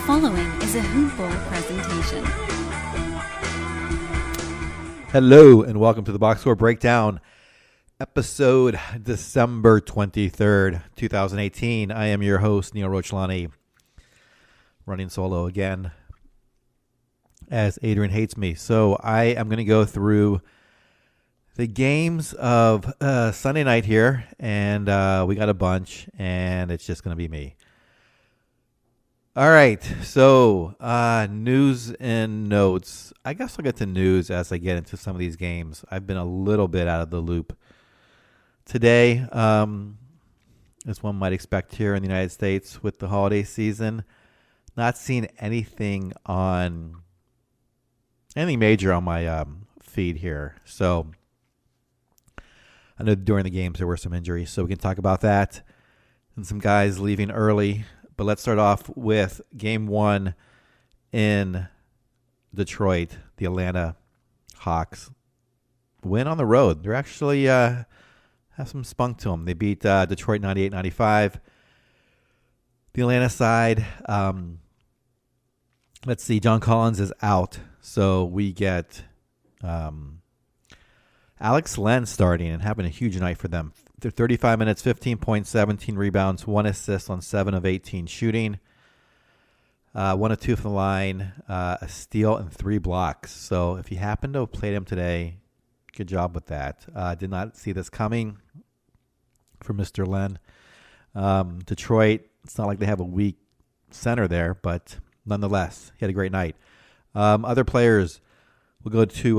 following is a Hoop Ball presentation. Hello and welcome to the Box Score Breakdown, episode December 23rd, 2018. I am your host, Neil Rochlani, running solo again as Adrian hates me. So I am going to go through the games of Sunday night here, and we got a bunch, and it's just going to be me. All right, so news and notes. I guess I'll get to news as I get into some of these games. I've been a little bit out of the loop today, as one might expect here in the United States with the holiday season. Not seeing anything major on my feed here. So I know during the games there were some injuries, so we can talk about that and some guys leaving early. But let's start off with game one in Detroit. The Atlanta Hawks win on the road. They're actually have some spunk to them. They beat Detroit 98-95. The Atlanta side, let's see, John Collins is out. So we get Alex Len starting and having a huge night for them. They're 35 minutes, 15 points, 17 rebounds, 1 assist on 7 of 18 shooting. 1 of 2 from the line, a steal, and 3 blocks. So if you happen to have played him today, good job with that. Did not see this coming from Mr. Len. Detroit, it's not like they have a weak center there, but nonetheless, he had a great night. Other players, we'll go to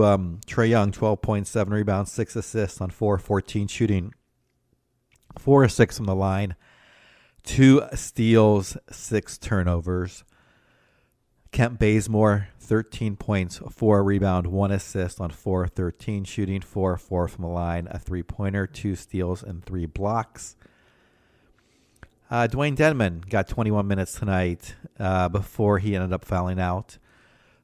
Trae Young, 12 points, 7 rebounds, 6 assists on 4 of 14 shooting. 4 of 6 from the line, 2 steals, 6 turnovers. Kent Bazemore, 13 points, 4 rebound, 1 assist on 4 of 13 shooting, 4 of 4 from the line, a 3-pointer, 2 steals, and 3 blocks. Dwayne Dedmon got 21 minutes tonight before he ended up fouling out.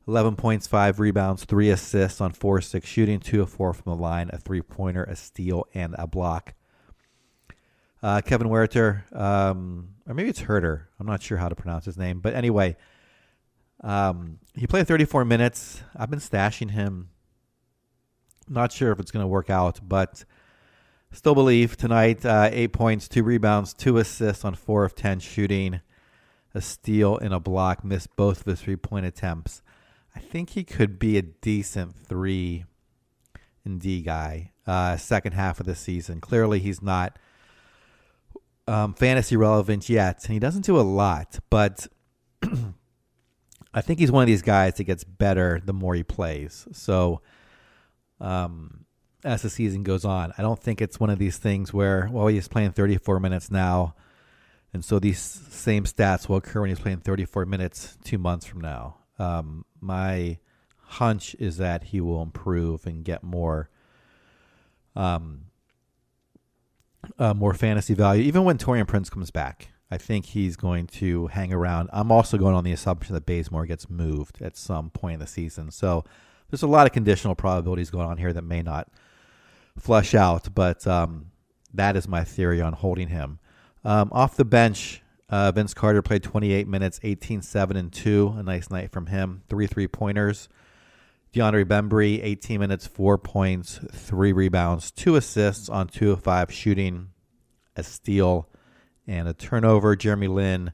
11 points, 5 rebounds, 3 assists on 4 of 6 shooting, 2 of 4 from the line, a 3-pointer, a steal, and a block. Kevin Huerter, or maybe it's Herter. I'm not sure how to pronounce his name. But anyway, he played 34 minutes. I've been stashing him. Not sure if it's going to work out, but still believe tonight, 8 points, 2 rebounds, 2 assists on 4 of 10 shooting, a steal and a block, missed both of his 3-point attempts. I think he could be a decent 3 and D guy second half of the season. Clearly he's not fantasy relevant yet, and he doesn't do a lot, but I think he's one of these guys that gets better the more he plays. So as the season goes on, I don't think it's one of these things where, well, he's playing 34 minutes now, and so these same stats will occur when he's playing 34 minutes 2 months from now. My hunch is that he will improve and get more fantasy value, even when Taurean Prince comes back. I think he's going to hang around. I'm also going on the assumption that Bazemore gets moved at some point in the season. So there's a lot of conditional probabilities going on here that may not flush out, but that is my theory on holding him. Off the bench, Vince Carter played 28 minutes, 18, 7, and 2. A nice night from him. 3 3-pointers. DeAndre Bembry, 18 minutes, 4 points, 3 rebounds, 2 assists on 2 of 5 shooting, a steal, and a turnover. Jeremy Lin,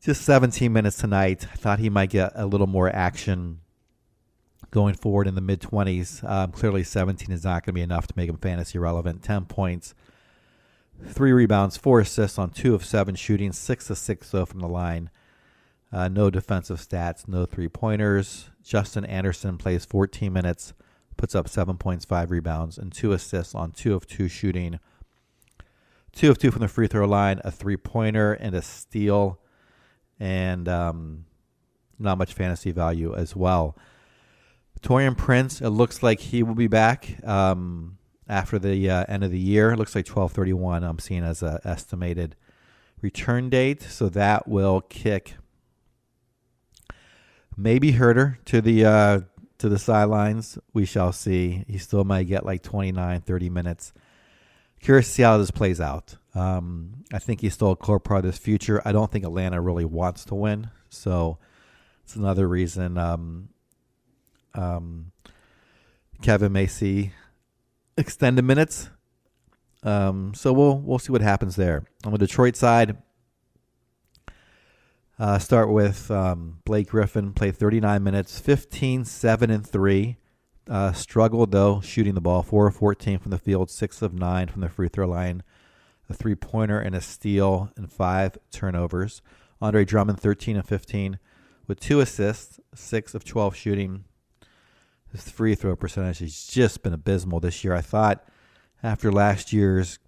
just 17 minutes tonight. I thought he might get a little more action going forward in the mid-20s. Clearly 17 is not going to be enough to make him fantasy relevant. 10 points, 3 rebounds, 4 assists on 2 of 7 shooting, 6 of 6 though from the line. No defensive stats, no 3-pointers. Justin Anderson plays 14 minutes, puts up 7 points, 5 rebounds, and 2 assists on 2 of 2 shooting. 2 of 2 from the free throw line, a 3-pointer, and a steal, and not much fantasy value as well. Taurean Prince, it looks like he will be back after the end of the year. It looks like 12/31 I'm seeing as an estimated return date, so that will kick maybe Herter to the sidelines. We shall see. He still might get like 29, 30 minutes. Curious to see how this plays out. I think he's still a core part of this future. I don't think Atlanta really wants to win, so it's another reason Kevin may see extended minutes. So we'll see what happens there. On the Detroit side, start with Blake Griffin, played 39 minutes, 15, 7, and 3. Struggled, though, shooting the ball, 4 of 14 from the field, 6 of 9 from the free throw line, a three-pointer and a steal, and 5 turnovers. Andre Drummond, 13 of 15, with 2 assists, 6 of 12 shooting. His free throw percentage has just been abysmal this year. I thought after last year's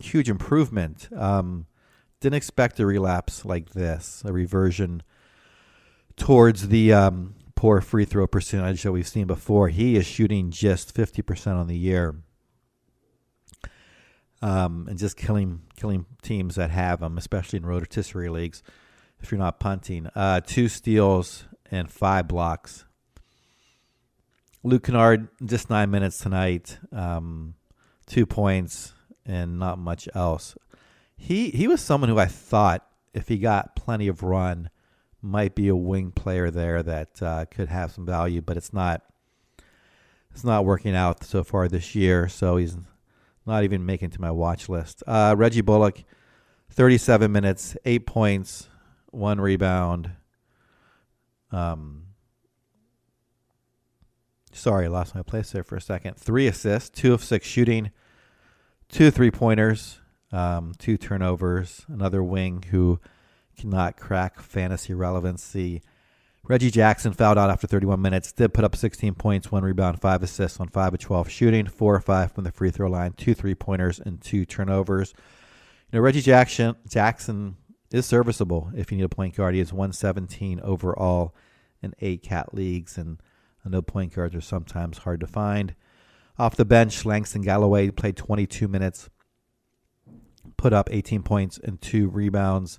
huge improvement, didn't expect a relapse like this, a reversion towards the poor free throw percentage that we've seen before. He is shooting just 50% on the year, and just killing teams that have him, especially in rotisserie leagues. If you're not punting, 2 steals and 5 blocks. Luke Kennard, just 9 minutes tonight, 2 points and not much else. He was someone who I thought, if he got plenty of run, might be a wing player there that could have some value, but it's not working out so far this year, so he's not even making to my watch list. Reggie Bullock, 37 minutes, 8 points, 1 rebound. Sorry, I lost my place there for a second. 3 assists, 2 of 6 shooting, 2 3-pointers, 2 turnovers. Another wing who cannot crack fantasy relevancy. Reggie Jackson fouled out after 31 minutes, did put up 16 points, 1 rebound, 5 assists on 5 of 12 shooting, 4 of 5 from the free throw line, 2 3-pointers, and 2 turnovers. Reggie Jackson is serviceable if you need a point guard. He is 117 overall in 8 cat leagues, and I know point guards are sometimes hard to find. Off the bench, Langston Galloway played 22 minutes, put up 18 points and 2 rebounds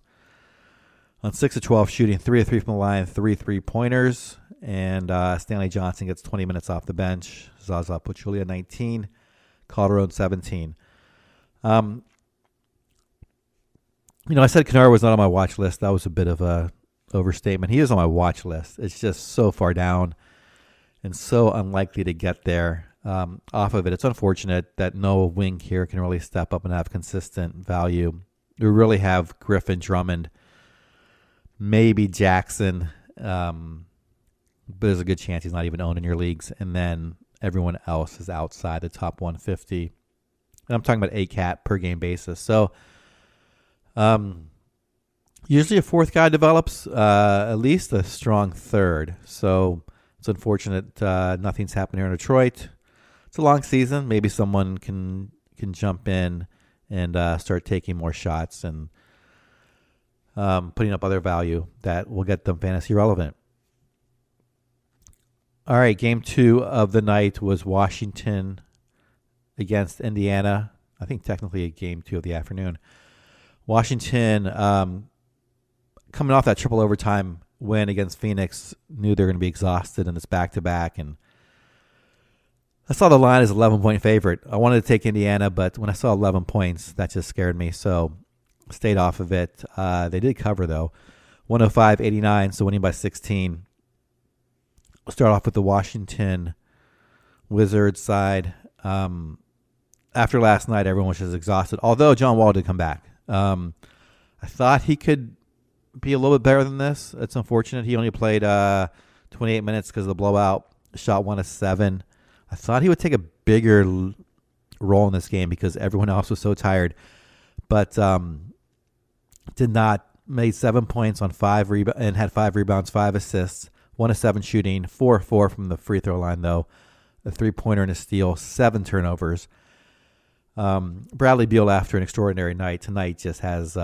on 6 of 12 shooting, 3 of 3 from the line, 3 3-pointers. And Stanley Johnson gets 20 minutes off the bench. Zaza Pachulia, 19. Calderon, 17. I said Kennard was not on my watch list. That was a bit of a overstatement. He is on my watch list. It's just so far down and so unlikely to get there off of it. It's unfortunate that no wing here can really step up and have consistent value. We really have Griffin, Drummond, maybe Jackson, but there's a good chance he's not even owned in your leagues. And then everyone else is outside the top 150. And I'm talking about ACAT per game basis. So usually a fourth guy develops at least a strong third. So it's unfortunate nothing's happened here in Detroit. It's a long season. Maybe someone can jump in and start taking more shots and putting up other value that will get them fantasy relevant. All right, game 2 of the night was Washington against Indiana. I think technically a game 2 of the afternoon. Washington, coming off that triple overtime win against Phoenix, knew they were going to be exhausted in this back-to-back, and I saw the line as 11-point favorite. I wanted to take Indiana, but when I saw 11 points, that just scared me, so stayed off of it. They did cover, though, 105-89, so winning by 16. We'll start off with the Washington Wizards side. After last night, everyone was just exhausted, although John Wall did come back. I thought he could be a little bit better than this. It's unfortunate he only played 28 minutes because of the blowout. Shot 1 of 7. I thought he would take a bigger role in this game because everyone else was so tired, but did not. Made 7 points on 5 and had 5 rebounds, 5 assists, 1 of 7 shooting, 4 of 4 from the free throw line though, a 3-pointer and a steal, 7 turnovers. Bradley Beal, after an extraordinary night tonight, just has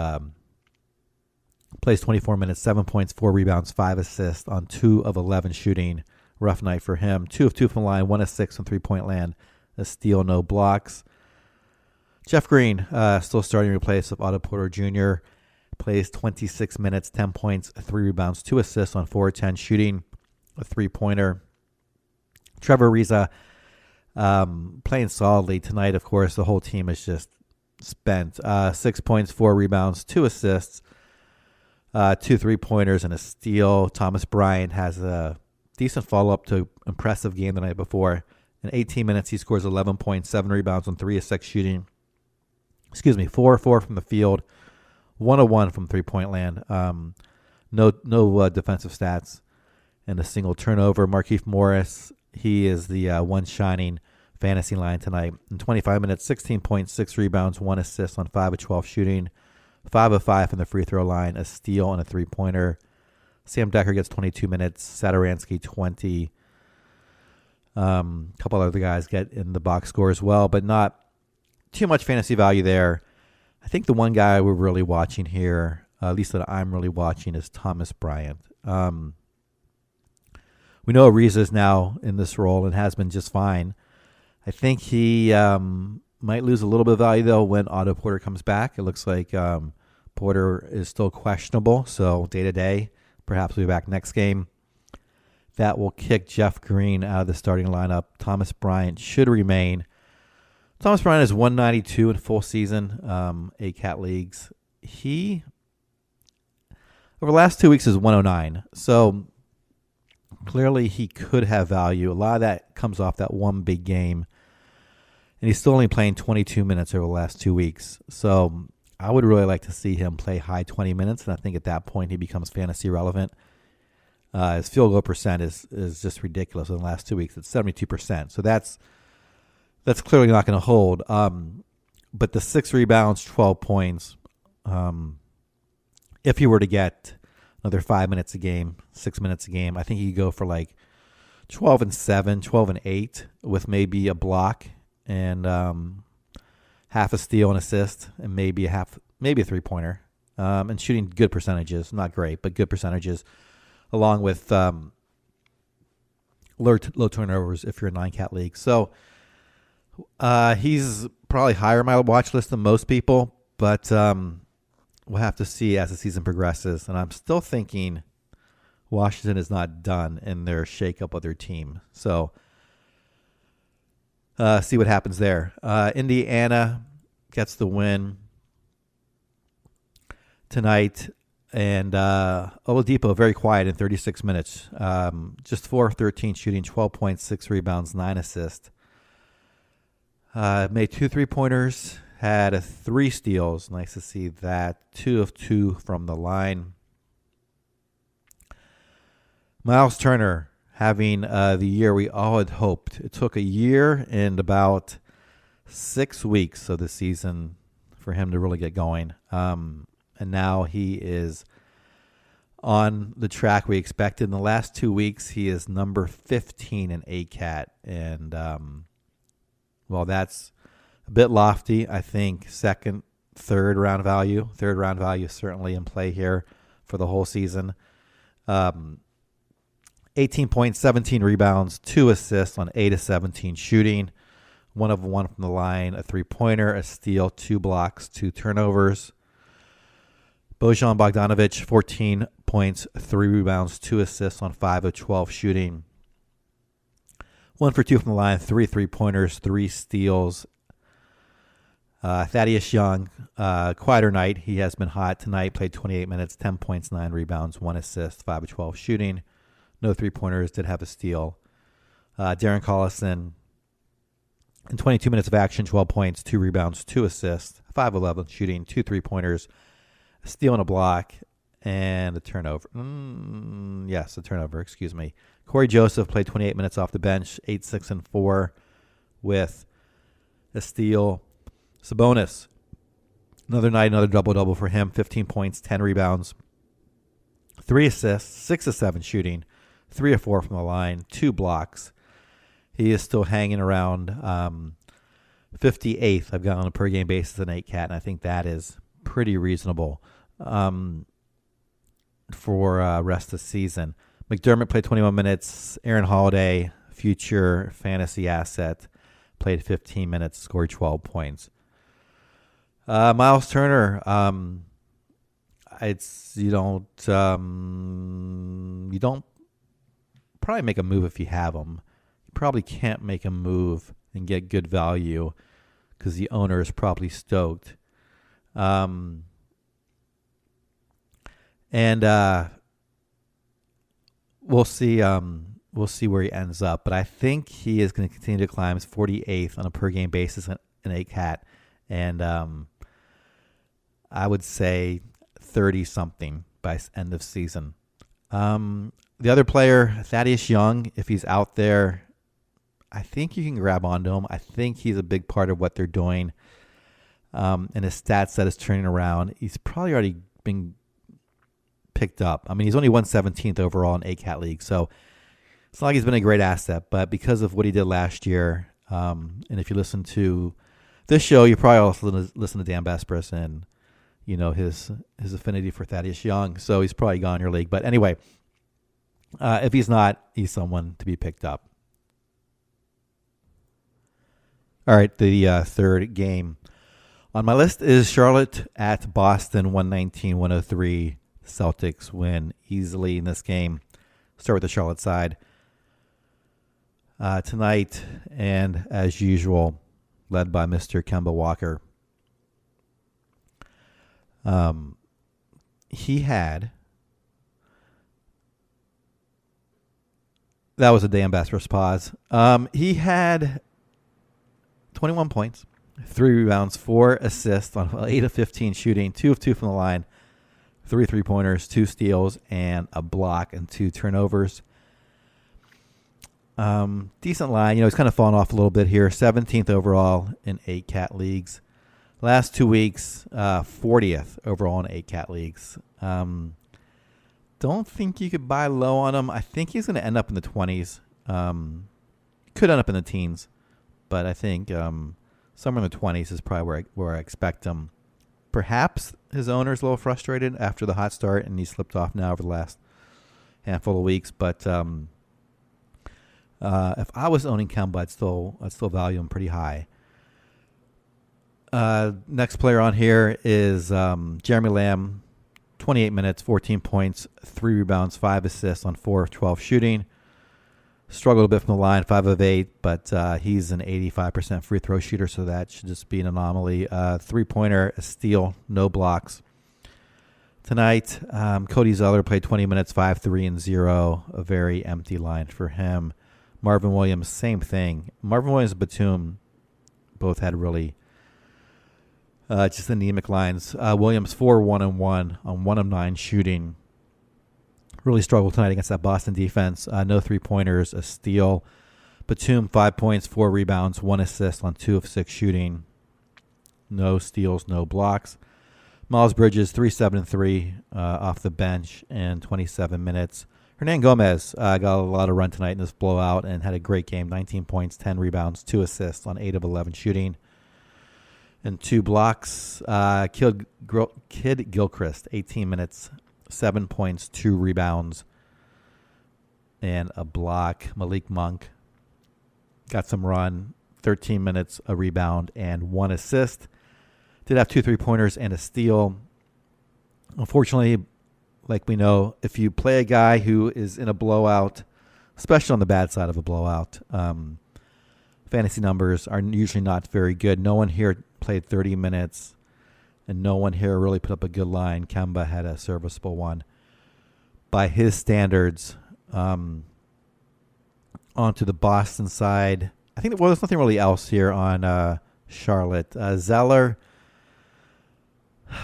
plays 24 minutes, 7 points, 4 rebounds, 5 assists on 2 of 11 shooting. Rough night for him. 2 of 2 from the line, 1 of 6 from 3-point land, a steal, no blocks. Jeff Green, still starting in place of Otto Porter Jr., plays 26 minutes, 10 points, 3 rebounds, 2 assists on 4 of 10 shooting, a 3-pointer. Trevor Ariza, playing solidly tonight. Of course, the whole team is just spent. 6 points, 4 rebounds, 2 assists, 2 3-pointers, and a steal. Thomas Bryant has a decent follow-up to impressive game the night before. In 18 minutes, he scores 11 points, 7 rebounds on 3 of 6 shooting. 4-4 from the field, 1-1 from three-point land. No defensive stats, and a single turnover. Markieff Morris, he is the one shining fantasy line tonight. In 25 minutes, 16 points, 6 rebounds, 1 assist on 5 of 12 shooting, 5 of 5 from the free throw line, a steal and a three-pointer. Sam Decker gets 22 minutes, Satoransky 20. A couple other guys get in the box score as well, but not too much fantasy value there. I think the one guy we're really watching here, at least that I'm really watching, is Thomas Bryant. We know Ariza is now in this role and has been just fine. I think he might lose a little bit of value, though, when Otto Porter comes back. It looks like Porter is still questionable, so day-to-day, perhaps we'll be back next game. That will kick Jeff Green out of the starting lineup. Thomas Bryant should remain. Thomas Bryant is 192 in full season, ACAT leagues. He, over the last 2 weeks, is 109. So clearly he could have value. A lot of that comes off that one big game. And he's still only playing 22 minutes over the last 2 weeks. So I would really like to see him play high 20 minutes. And I think at that point he becomes fantasy relevant. His field goal percent is just ridiculous in the last 2 weeks. It's 72%. So that's clearly not going to hold. But the 6 rebounds, 12 points, if he were to get another 5 minutes a game, 6 minutes a game, I think he could go for like 12 and 7, 12 and 8 with maybe a block and half a steal and assist and maybe a three-pointer, and shooting good percentages. Not great, but good percentages, along with low turnovers if you're a 9-cat league. So he's probably higher on my watch list than most people, but we'll have to see as the season progresses. And I'm still thinking Washington is not done in their shakeup of their team. So see what happens there. Indiana gets the win tonight. And Oladipo, very quiet in 36 minutes. Just 4 of 13 shooting, 12 points, 6 rebounds, 9 assists. Made 2 3-pointers, had 3 steals. Nice to see that. 2 of 2 from the line. Miles Turner having the year we all had hoped. It took a year and about 6 weeks of the season for him to really get going. And now he is on the track we expected. In the last 2 weeks, he is number 15 in ACAT. And, well, that's a bit lofty. I think third round value. Third round value is certainly in play here for the whole season. 18 points, 17 rebounds, 2 assists on 8 of 17 shooting. 1 of 1 from the line, a three-pointer, a steal, 2 blocks, 2 turnovers. Bojan Bogdanovic, 14 points, 3 rebounds, 2 assists on 5 of 12 shooting. 1 for 2 from the line, 3 3-pointers, 3 steals. Thaddeus Young, quieter night. He has been hot tonight, played 28 minutes, 10 points, 9 rebounds, 1 assist, 5 of 12 shooting. No 3-pointers, did have a steal. Darren Collison, in 22 minutes of action, 12 points, 2 rebounds, 2 assists, 5 of 11 shooting, 2 3-pointers. A steal and a block, and a turnover. Yes, a turnover, excuse me. Corey Joseph played 28 minutes off the bench, 8, 6, and 4 with a steal. Sabonis, another night, another double-double for him, 15 points, 10 rebounds, 3 assists, 6 of 7 shooting, 3 of 4 from the line, 2 blocks. He is still hanging around 58th. I've got on a per-game basis an 8-cat, and I think that is pretty reasonable for rest of the season. McDermott played 21 minutes. Aaron Holiday, future fantasy asset, played 15 minutes, scored 12 points. Miles Turner, you don't probably make a move if you have him. You probably can't make a move and get good value because the owner is probably stoked. And we'll see. We'll see where he ends up. But I think he is going to continue to climb. He's 48th on a per game basis in ACAT, and I would say 30 something by end of season. The other player, Thaddeus Young, if he's out there, I think you can grab onto him. I think he's a big part of what they're doing. And his stats set is turning around. He's probably already been picked up. I mean, he's only 117th overall in ACAT League, so it's not like he's been a great asset. But because of what he did last year, and if you listen to this show, you probably also listen to Dan Vespris and his affinity for Thaddeus Young. So he's probably gone in your league. But anyway, if he's not, he's someone to be picked up. All right, the third game on my list is Charlotte at Boston, 119-103. Celtics win easily in this game. Start with the Charlotte side. Tonight, and as usual, led by Mr. Kemba Walker. He had... That was a damn Vespris pause. He had 21 points, 3 rebounds, 4 assists on 8 of 15 shooting, 2 of 2 from the line, 3 3-pointers, 2 steals, and a block and 2 turnovers. Decent line. He's kind of fallen off a little bit here. 17th overall in 8 cat leagues. Last 2 weeks, 40th overall in 8 cat leagues. Don't think you could buy low on him. I think he's going to end up in the 20s. Could end up in the teens. But I think somewhere in the 20s is probably where I expect him. Perhaps his owner's a little frustrated after the hot start, and he slipped off now over the last handful of weeks. But if I was owning Kemba, I'd still value him pretty high. Next player on here is Jeremy Lamb, 28 minutes, 14 points, 3 rebounds, 5 assists on 4 of 12 shooting. Struggled a bit from the line, 5 of 8, but he's an 85% free throw shooter, so that should just be an anomaly. 3-pointer, a steal, no blocks. Tonight, Cody Zeller played 20 minutes, 5, 3, and 0. A very empty line for him. Marvin Williams, same thing. Marvin Williams and Batum both had really just anemic lines. Williams 4, 1, and 1 on 1 of 9 shooting. Really struggled tonight against that Boston defense. No 3-pointers, a steal. Batum, 5 points, 4 rebounds, 1 assist on 2 of 6 shooting. No steals, no blocks. Miles Bridges, 3, 7, and 3 off the bench in 27 minutes. Hernan Gomez got a lot of run tonight in this blowout and had a great game. 19 points, 10 rebounds, 2 assists on 8 of 11 shooting. And 2 blocks. Kid Gilchrist, 18 minutes, 7 points, 2 rebounds, and a block. Malik Monk got some run, 13 minutes, a rebound, and 1 assist. Did have 2 3-pointers and a steal. Unfortunately, like we know, if you play a guy who is in a blowout, especially on the bad side of a blowout, fantasy numbers are usually not very good. No one here played 30 minutes. And no one here really put up a good line. Kemba had a serviceable one. By his standards, onto the Boston side, I think there's nothing really else here on Charlotte. Zeller,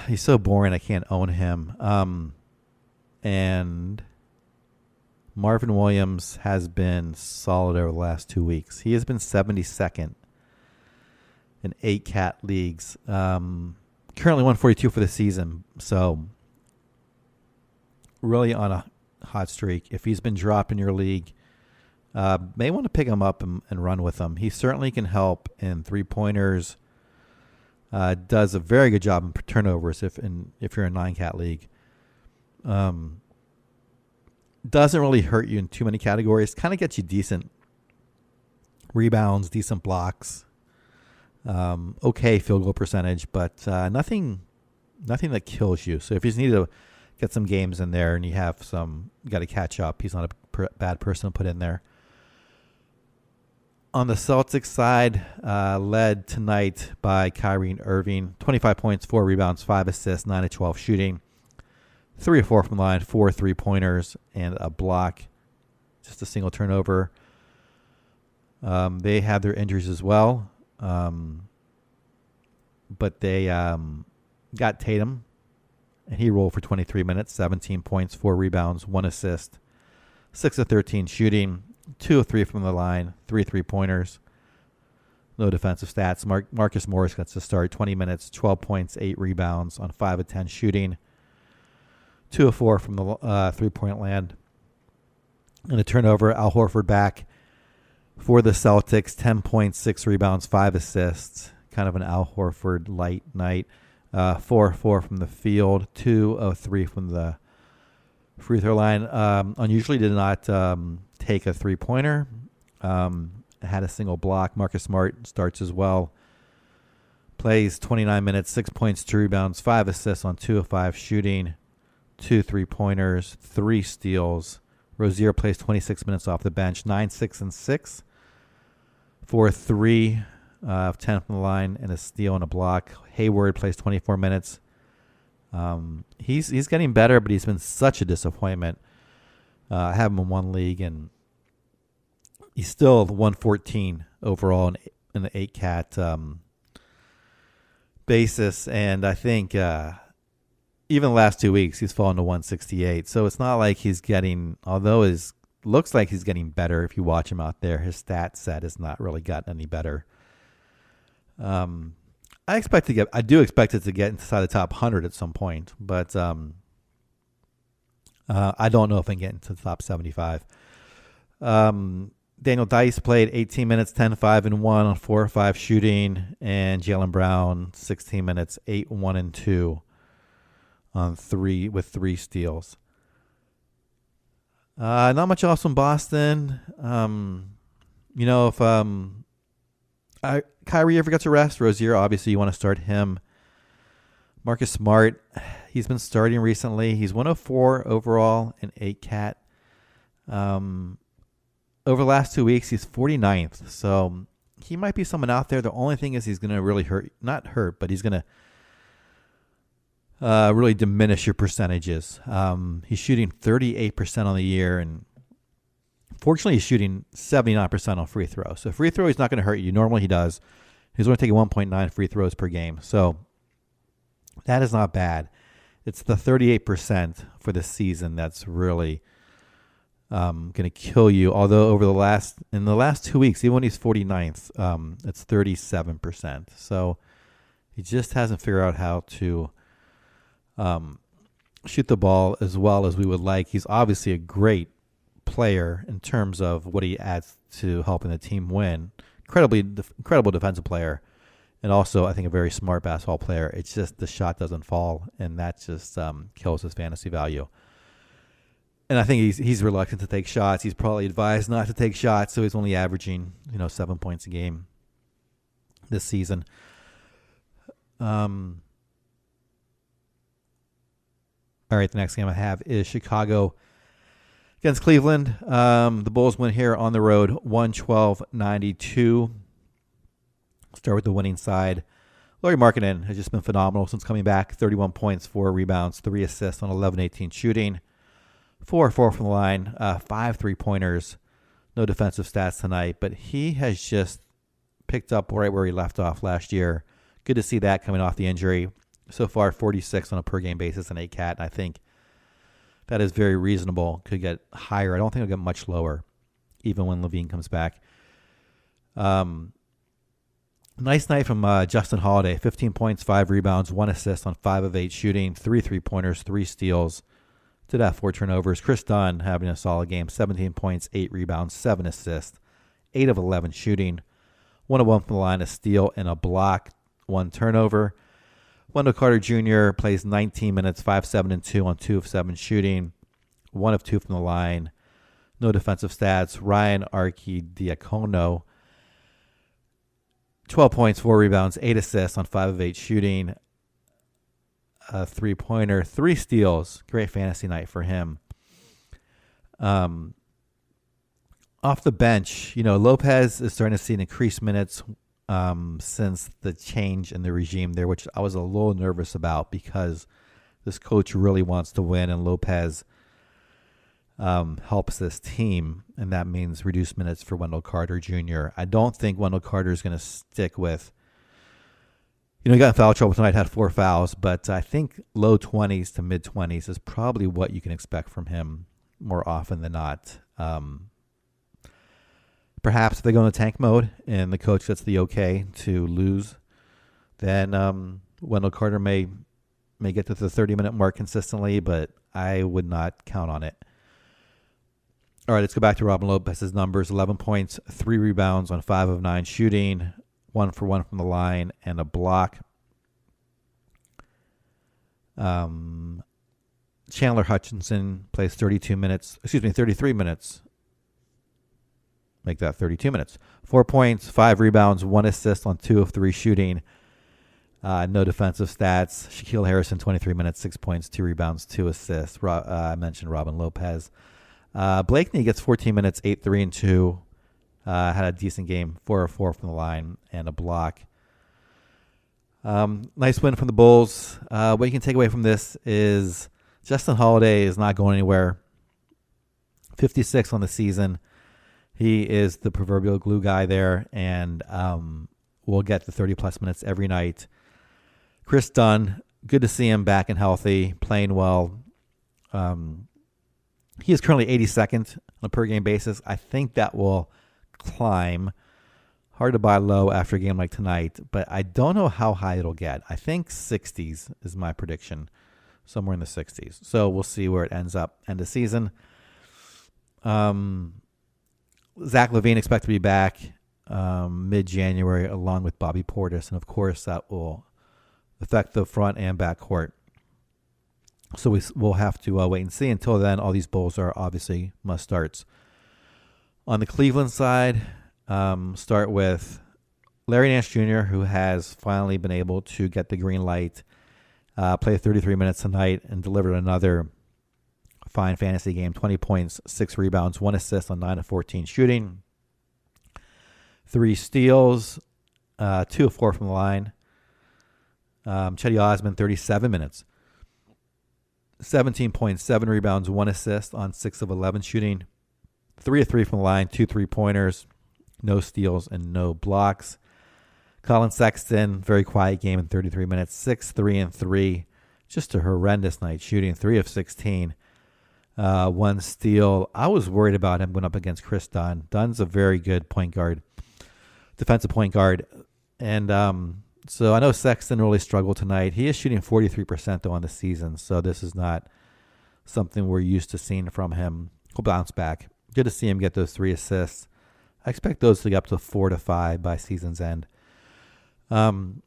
he's so boring I can't own him. And Marvin Williams has been solid over the last 2 weeks. He has been 72nd in 8 cat leagues. Currently 142 for the season, so really on a hot streak. If he's been dropped in your league, may want to pick him up and run with him. He certainly can help in 3-pointers. Does a very good job in turnovers if you're in a 9-cat league. Doesn't really hurt you in too many categories. Kind of gets you decent rebounds, decent blocks. Okay field goal percentage, but nothing that kills you. So if you just need to get some games in there and you got to catch up, he's not a bad person to put in there. On the Celtics side, led tonight by Kyrie Irving, 25 points, 4 rebounds, 5 assists, 9 of 12 shooting, 3 of 4 from the line, 4 3-pointers, and a block, just a single turnover. They had their injuries as well, but they got Tatum, and he rolled for 23 minutes, 17 points, 4 rebounds, 1 assist, 6 of 13 shooting, 2 of 3 from the line, 3 3-pointers. No defensive stats. Marcus Morris gets to start, 20 minutes, 12 points, 8 rebounds on 5 of 10 shooting, 2 of 4 from the 3-point land. And a turnover. Al Horford back for the Celtics, 10 points, 6 rebounds, 5 assists. Kind of an Al Horford light night. 4 of 4 from the field, 2 of 3 from the free throw line. Unusually did not take a 3-pointer. Had a single block. Marcus Smart starts as well. Plays 29 minutes, 6 points, 2 rebounds, 5 assists on 2 of 5 shooting, 2 3-pointers, 3 steals. Rozier plays 26 minutes off the bench, 9, 6, and 6 for 3 of 10 from the line and a steal and a block. Hayward plays 24 minutes. He's getting better, but he's been such a disappointment. I have him in one league, and he's still 114 overall in the 8-cat basis. And I think even the last 2 weeks, he's fallen to 168. So it's not like he's getting, although it looks like he's getting better if you watch him out there, his stat set has not really gotten any better. I do expect it to get inside the top 100 at some point, but I don't know if I can get into the top 75. Daniel Dice played 18 minutes, 10, 5, and 1 on 4 or 5 shooting, and Jaylen Brown 16 minutes, 8, 1, and 2 on 3 with 3 steals. Not much else from Boston. If Kyrie ever gets a rest, Rozier, obviously you want to start him. Marcus Smart, he's been starting recently. He's 104 overall in 8-cat. Over the last 2 weeks, he's 49th. So he might be someone out there. The only thing is he's going to really but he's going to really diminish your percentages. He's shooting 38% on the year, and fortunately, he's shooting 79% on free throws. So free throw, he's not going to hurt you. Normally, he does. He's only taking 1.9 free throws per game. So that is not bad. It's the 38% for the season that's really going to kill you. Although in the last 2 weeks, even when he's 49th, it's 37%. So he just hasn't figured out how to shoot the ball as well as we would like. He's obviously a great player in terms of what he adds to helping the team win. Incredible defensive player, and also I think a very smart basketball player. It's just the shot doesn't fall, and that just kills his fantasy value. And I think he's reluctant to take shots. He's probably advised not to take shots, so he's only averaging 7 points a game this season. All right, the next game I have is Chicago against Cleveland. The Bulls win here on the road, 112-92. Start with the winning side. Lauri Markkanen has just been phenomenal since coming back. 31 points, 4 rebounds, 3 assists on 11-18 shooting. 4 from the line, 5 3-pointers. No defensive stats tonight, but he has just picked up right where he left off last year. Good to see that coming off the injury. So far, 46 on a per-game basis in 8-cat, and I think that is very reasonable. Could get higher. I don't think it'll get much lower, even when Levine comes back. Nice night from Justin Holiday. 15 points, 5 rebounds, 1 assist on 5 of 8 shooting, 3 3-pointers, 3 steals. Did have 4 turnovers. Chris Dunn having a solid game. 17 points, 8 rebounds, 7 assists, 8 of 11 shooting. 1 of 1 from the line, a steal and a block, 1 turnover. Wendell Carter Jr. plays 19 minutes, 5, 7, and 2 on 2 of 7 shooting, 1 of 2 from the line. No defensive stats. Ryan Arcidiacono, 12 points, 4 rebounds, 8 assists on 5 of 8 shooting, a 3-pointer, 3 steals. Great fantasy night for him. Off the bench, Lopez is starting to see increased minutes since the change in the regime there, which I was a little nervous about because this coach really wants to win, and Lopez helps this team, and that means reduced minutes for Wendell Carter Jr. I don't think Wendell Carter is going to stick with, he got in foul trouble tonight, had 4 fouls, but I think low 20s to mid 20s is probably what you can expect from him more often than not. Perhaps if they go into tank mode and the coach gets the okay to lose, then Wendell Carter may get to the 30-minute mark consistently, but I would not count on it. All right, let's go back to Robin Lopez's numbers. 11 points, 3 rebounds on 5 of 9 shooting, 1 for 1 from the line, and a block. Chandler Hutchinson plays 33 minutes. Make that 32 minutes. 4 points, 5 rebounds, 1 assist on 2 of 3 shooting. No defensive stats. Shaquille Harrison, 23 minutes, 6 points, 2 rebounds, 2 assists. I mentioned Robin Lopez. Blakeney gets 14 minutes, 8, 3, and 2. Had a decent game, 4 of 4 from the line, and a block. Nice win from the Bulls. What you can take away from this is Justin Holiday is not going anywhere. 56 on the season. He is the proverbial glue guy there, and will get the 30-plus minutes every night. Chris Dunn, good to see him back and healthy, playing well. He is currently 82nd on a per-game basis. I think that will climb. Hard to buy low after a game like tonight, but I don't know how high it'll get. I think 60s is my prediction, somewhere in the 60s. So we'll see where it ends up end of season. Zach LaVine expect to be back mid-January along with Bobby Portis, and of course that will affect the front and back court. So we'll have to wait and see. Until then, all these Bulls are obviously must-starts. On the Cleveland side, start with Larry Nance Jr., who has finally been able to get the green light, play 33 minutes tonight, and delivered another fine fantasy game. 20 points, 6 rebounds, 1 assist on 9 of 14 shooting, 3 steals, 2 of 4 from the line. Chetty Osman, 37 minutes, 17 points, 7 rebounds, 1 assist on 6 of 11 shooting, 3 of 3 from the line, 2 3-pointers, no steals, and no blocks. Colin Sexton, very quiet game in 33 minutes, 6, 3, and 3. Just a horrendous night, shooting 3 of 16, 1 steal. I was worried about him going up against Chris Dunn. Dunn's a very good point guard, defensive point guard. And so I know Sexton really struggled tonight. He is shooting 43% though on the season, so this is not something we're used to seeing from him. He'll bounce back. Good to see him get those 3 assists. I expect those to get up to 4 to 5 by season's end. Blossom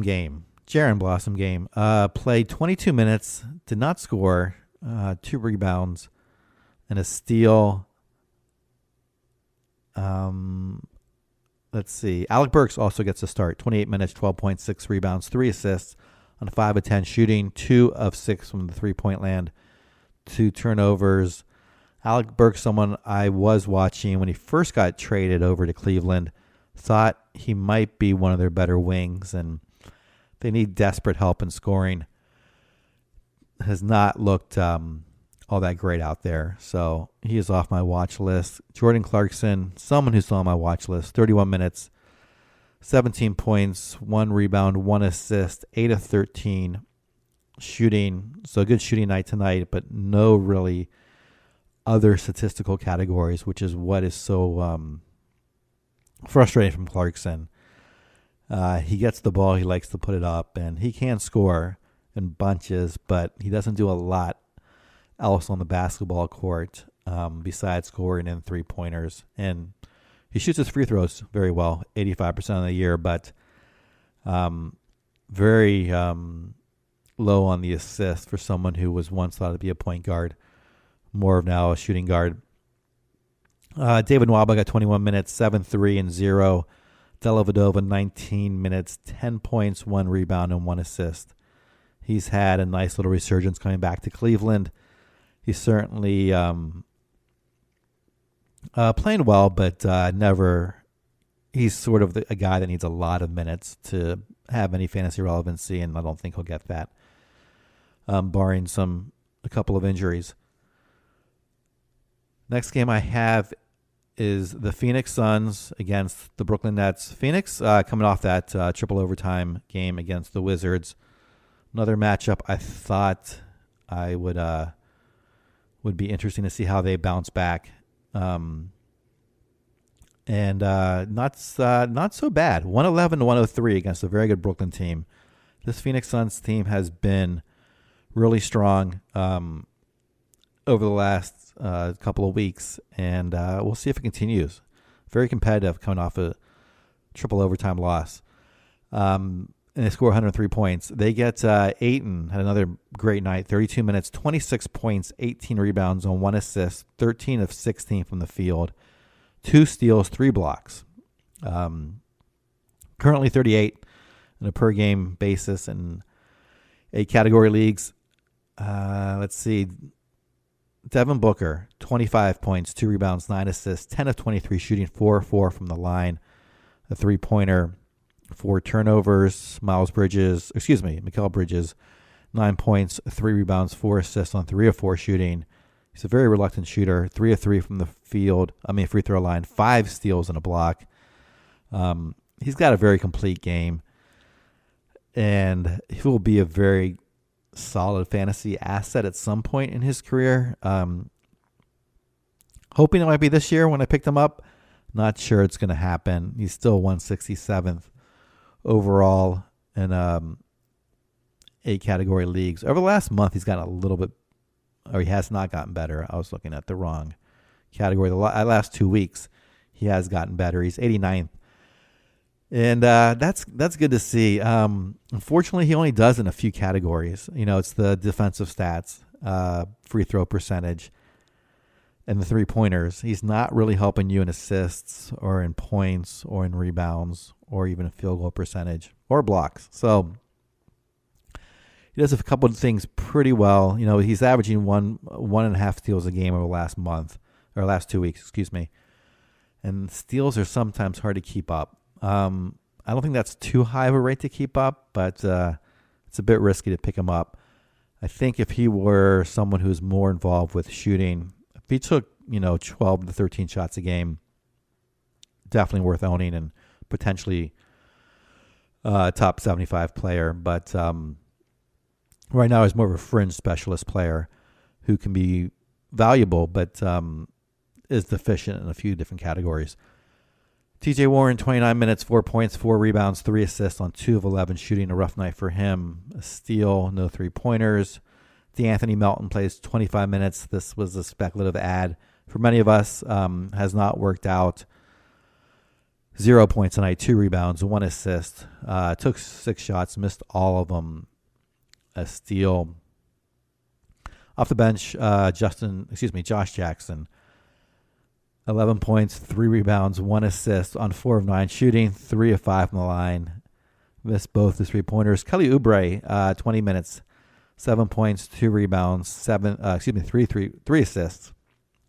game. Jaren Blossom game. Played 22 minutes, did not score, 2 rebounds, and a steal. Let's see. Alec Burks also gets a start. 28 minutes, 12 points, 6 rebounds, 3 assists on 5 of 10 shooting, 2 of 6 from the 3-point land, 2 turnovers. Alec Burks, someone I was watching when he first got traded over to Cleveland, thought he might be one of their better wings, and they need desperate help in scoring. Has not looked all that great out there, so he is off my watch list. Jordan Clarkson, someone who's on my watch list, 31 minutes, 17 points, 1 rebound, 1 assist, 8 of 13 shooting. So a good shooting night tonight, but no really other statistical categories, which is what is so frustrating from Clarkson. He gets the ball, he likes to put it up, and he can score in bunches, but he doesn't do a lot else on the basketball court besides scoring in 3-pointers. And he shoots his free throws very well, 85% of the year, but very low on the assist for someone who was once thought to be a point guard, more of now a shooting guard. David Nwaba got 21 minutes, 7, 3, and 0. Dellavedova, 19 minutes, 10 points, 1 rebound, and 1 assist. He's had a nice little resurgence coming back to Cleveland. He certainly Playing well, but never. He's sort of a guy that needs a lot of minutes to have any fantasy relevancy, and I don't think he'll get that, barring a couple of injuries. Next game I have is the Phoenix Suns against the Brooklyn Nets. Phoenix coming off that triple overtime game against the Wizards. Another matchup I thought I would be interesting to see how they bounce back. And not so bad. 111 to 103 against a very good Brooklyn team. This Phoenix Suns team has been really strong over the last couple of weeks, and we'll see if it continues. Very competitive coming off a triple overtime loss. And they score 103 points. They get Ayton, had another great night, 32 minutes, 26 points, 18 rebounds on 1 assist, 13 of 16 from the field, 2 steals, 3 blocks. Currently 38 on a per-game basis in 8 category leagues. Let's see. Devin Booker, 25 points, 2 rebounds, 9 assists, 10 of 23 shooting, 4-4 from the line, a 3-pointer, 4 turnovers. Mikal Bridges, 9 points, 3 rebounds, 4 assists on 3 of 4 shooting. He's a very reluctant shooter, 3 of 3 from the free throw line, 5 steals and a block. He's got a very complete game, and he will be a very solid fantasy asset at some point in his career. Hoping it might be this year when I picked him up. Not sure it's going to happen. He's still 167th overall in 8 category leagues. Over the last month, he's gotten a little bit, or he has not gotten better. I was looking at the wrong category. The last 2 weeks, he has gotten better. He's 89th. And that's good to see. Unfortunately, he only does in a few categories. It's the defensive stats, free throw percentage, and the 3-pointers. He's not really helping you in assists or in points or in rebounds or even a field goal percentage or blocks. So he does a couple of things pretty well. He's averaging one and a half steals a game over the last 2 weeks, And steals are sometimes hard to keep up. I don't think that's too high of a rate to keep up, but it's a bit risky to pick him up. I think if he were someone who's more involved with shooting, if he took 12 to 13 shots a game, definitely worth owning and potentially a top 75 player. But right now he's more of a fringe specialist player who can be valuable, but is deficient in a few different categories. TJ Warren, 29 minutes, 4 points, 4 rebounds, 3 assists on 2 of 11 shooting. A rough night for him. A steal, no 3-pointers. DeAnthony Melton plays 25 minutes. This was a speculative ad for many of us. Has not worked out. 0 points tonight, 2 rebounds, 1 assist. Took 6 shots, missed all of them. A steal. Off the bench, Josh Jackson. 11 points, 3 rebounds, 1 assist on 4 of 9 shooting, 3 of 5 from the line. Missed both the 3-pointers. Kelly Oubre, 20 minutes, 7 points, 2 rebounds, 3 assists,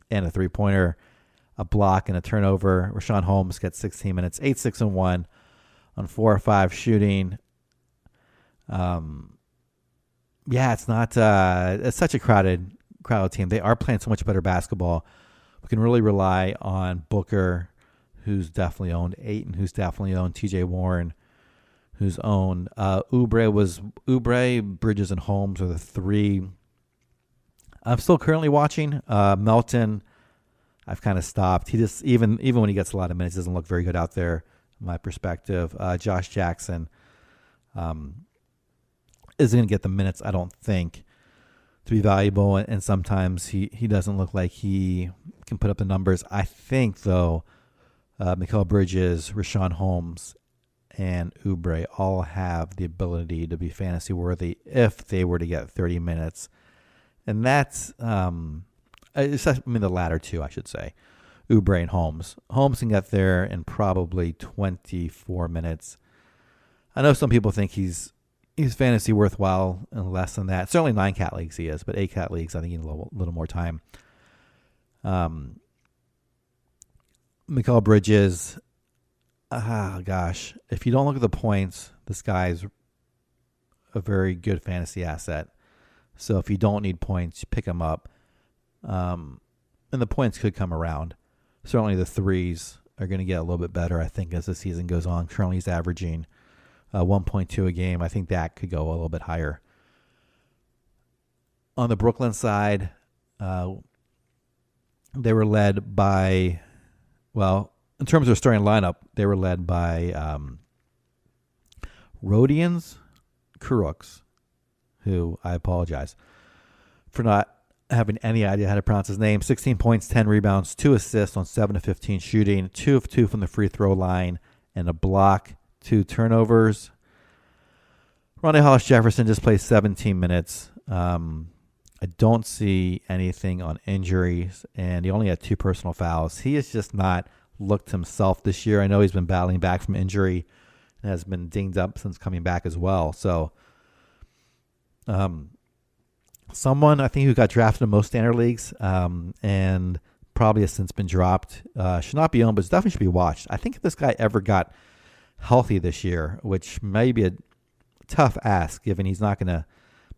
and a 3-pointer, a block and a turnover. Rashawn Holmes gets 16 minutes, 8, 6, and 1 on 4 or 5 shooting. It's not. It's such a crowded team. They are playing so much better basketball. We can really rely on Booker, who's definitely owned, Ayton, who's definitely owned, TJ Warren, who's owned. Oubre, Bridges, and Holmes are the 3 I'm still currently watching. Melton, I've kind of stopped. He just, even when he gets a lot of minutes, doesn't look very good out there, in my perspective. Josh Jackson isn't going to get the minutes, I don't think, to be valuable, and sometimes he doesn't look like he can put up the numbers. I think, though, Mikal Bridges, Rashawn Holmes, and Oubre all have the ability to be fantasy worthy if they were to get 30 minutes. And that's, the latter 2, I should say, Oubre and Holmes. Holmes can get there in probably 24 minutes. I know some people think he's fantasy worthwhile in less than that. Certainly 9 cat leagues he is, but 8 cat leagues, I think he needs a little more time. Mikal Bridges, if you don't look at the points, this guy's a very good fantasy asset. So if you don't need points, you pick him up. And the points could come around. Certainly the threes are going to get a little bit better, I think, as the season goes on. Currently he's averaging 1.2 a game. I think that could go a little bit higher. On the Brooklyn side, they were led by, in terms of their starting lineup, they were led by Rodions, Kurucs, who I apologize for not having any idea how to pronounce his name. 16 points, 10 rebounds, 2 assists on 7 of 15 shooting, 2 of 2 from the free throw line, and a block, 2 turnovers. Rondae Hollis-Jefferson just played 17 minutes. I don't see anything on injuries, and he only had 2 personal fouls. He has just not looked himself this year. I know he's been battling back from injury and has been dinged up since coming back as well. So, someone I think who got drafted in most standard leagues and probably has since been dropped should not be owned, but definitely should be watched. I think if this guy ever got healthy this year, which may be a tough ask given he's not going to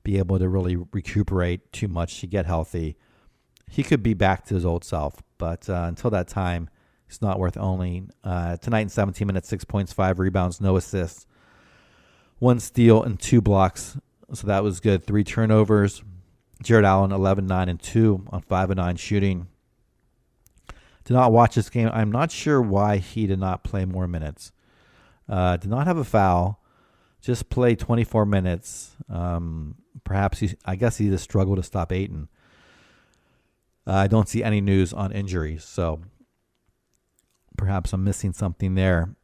be able to really recuperate too much to get healthy, he could be back to his old self. But until that time, he's not worth owning. Tonight in 17 minutes, 6 points, 5 rebounds, no assists, 1 steal, and 2 blocks. So that was good. 3 turnovers. Jared Allen, 11, 9, and 2 on 5 of 9 shooting. Did not watch this game. I'm not sure why he did not play more minutes. Did not have a foul. Just played 24 minutes. Perhaps I guess he just struggled to stop Ayton. I don't see any news on injuries, so perhaps I'm missing something there.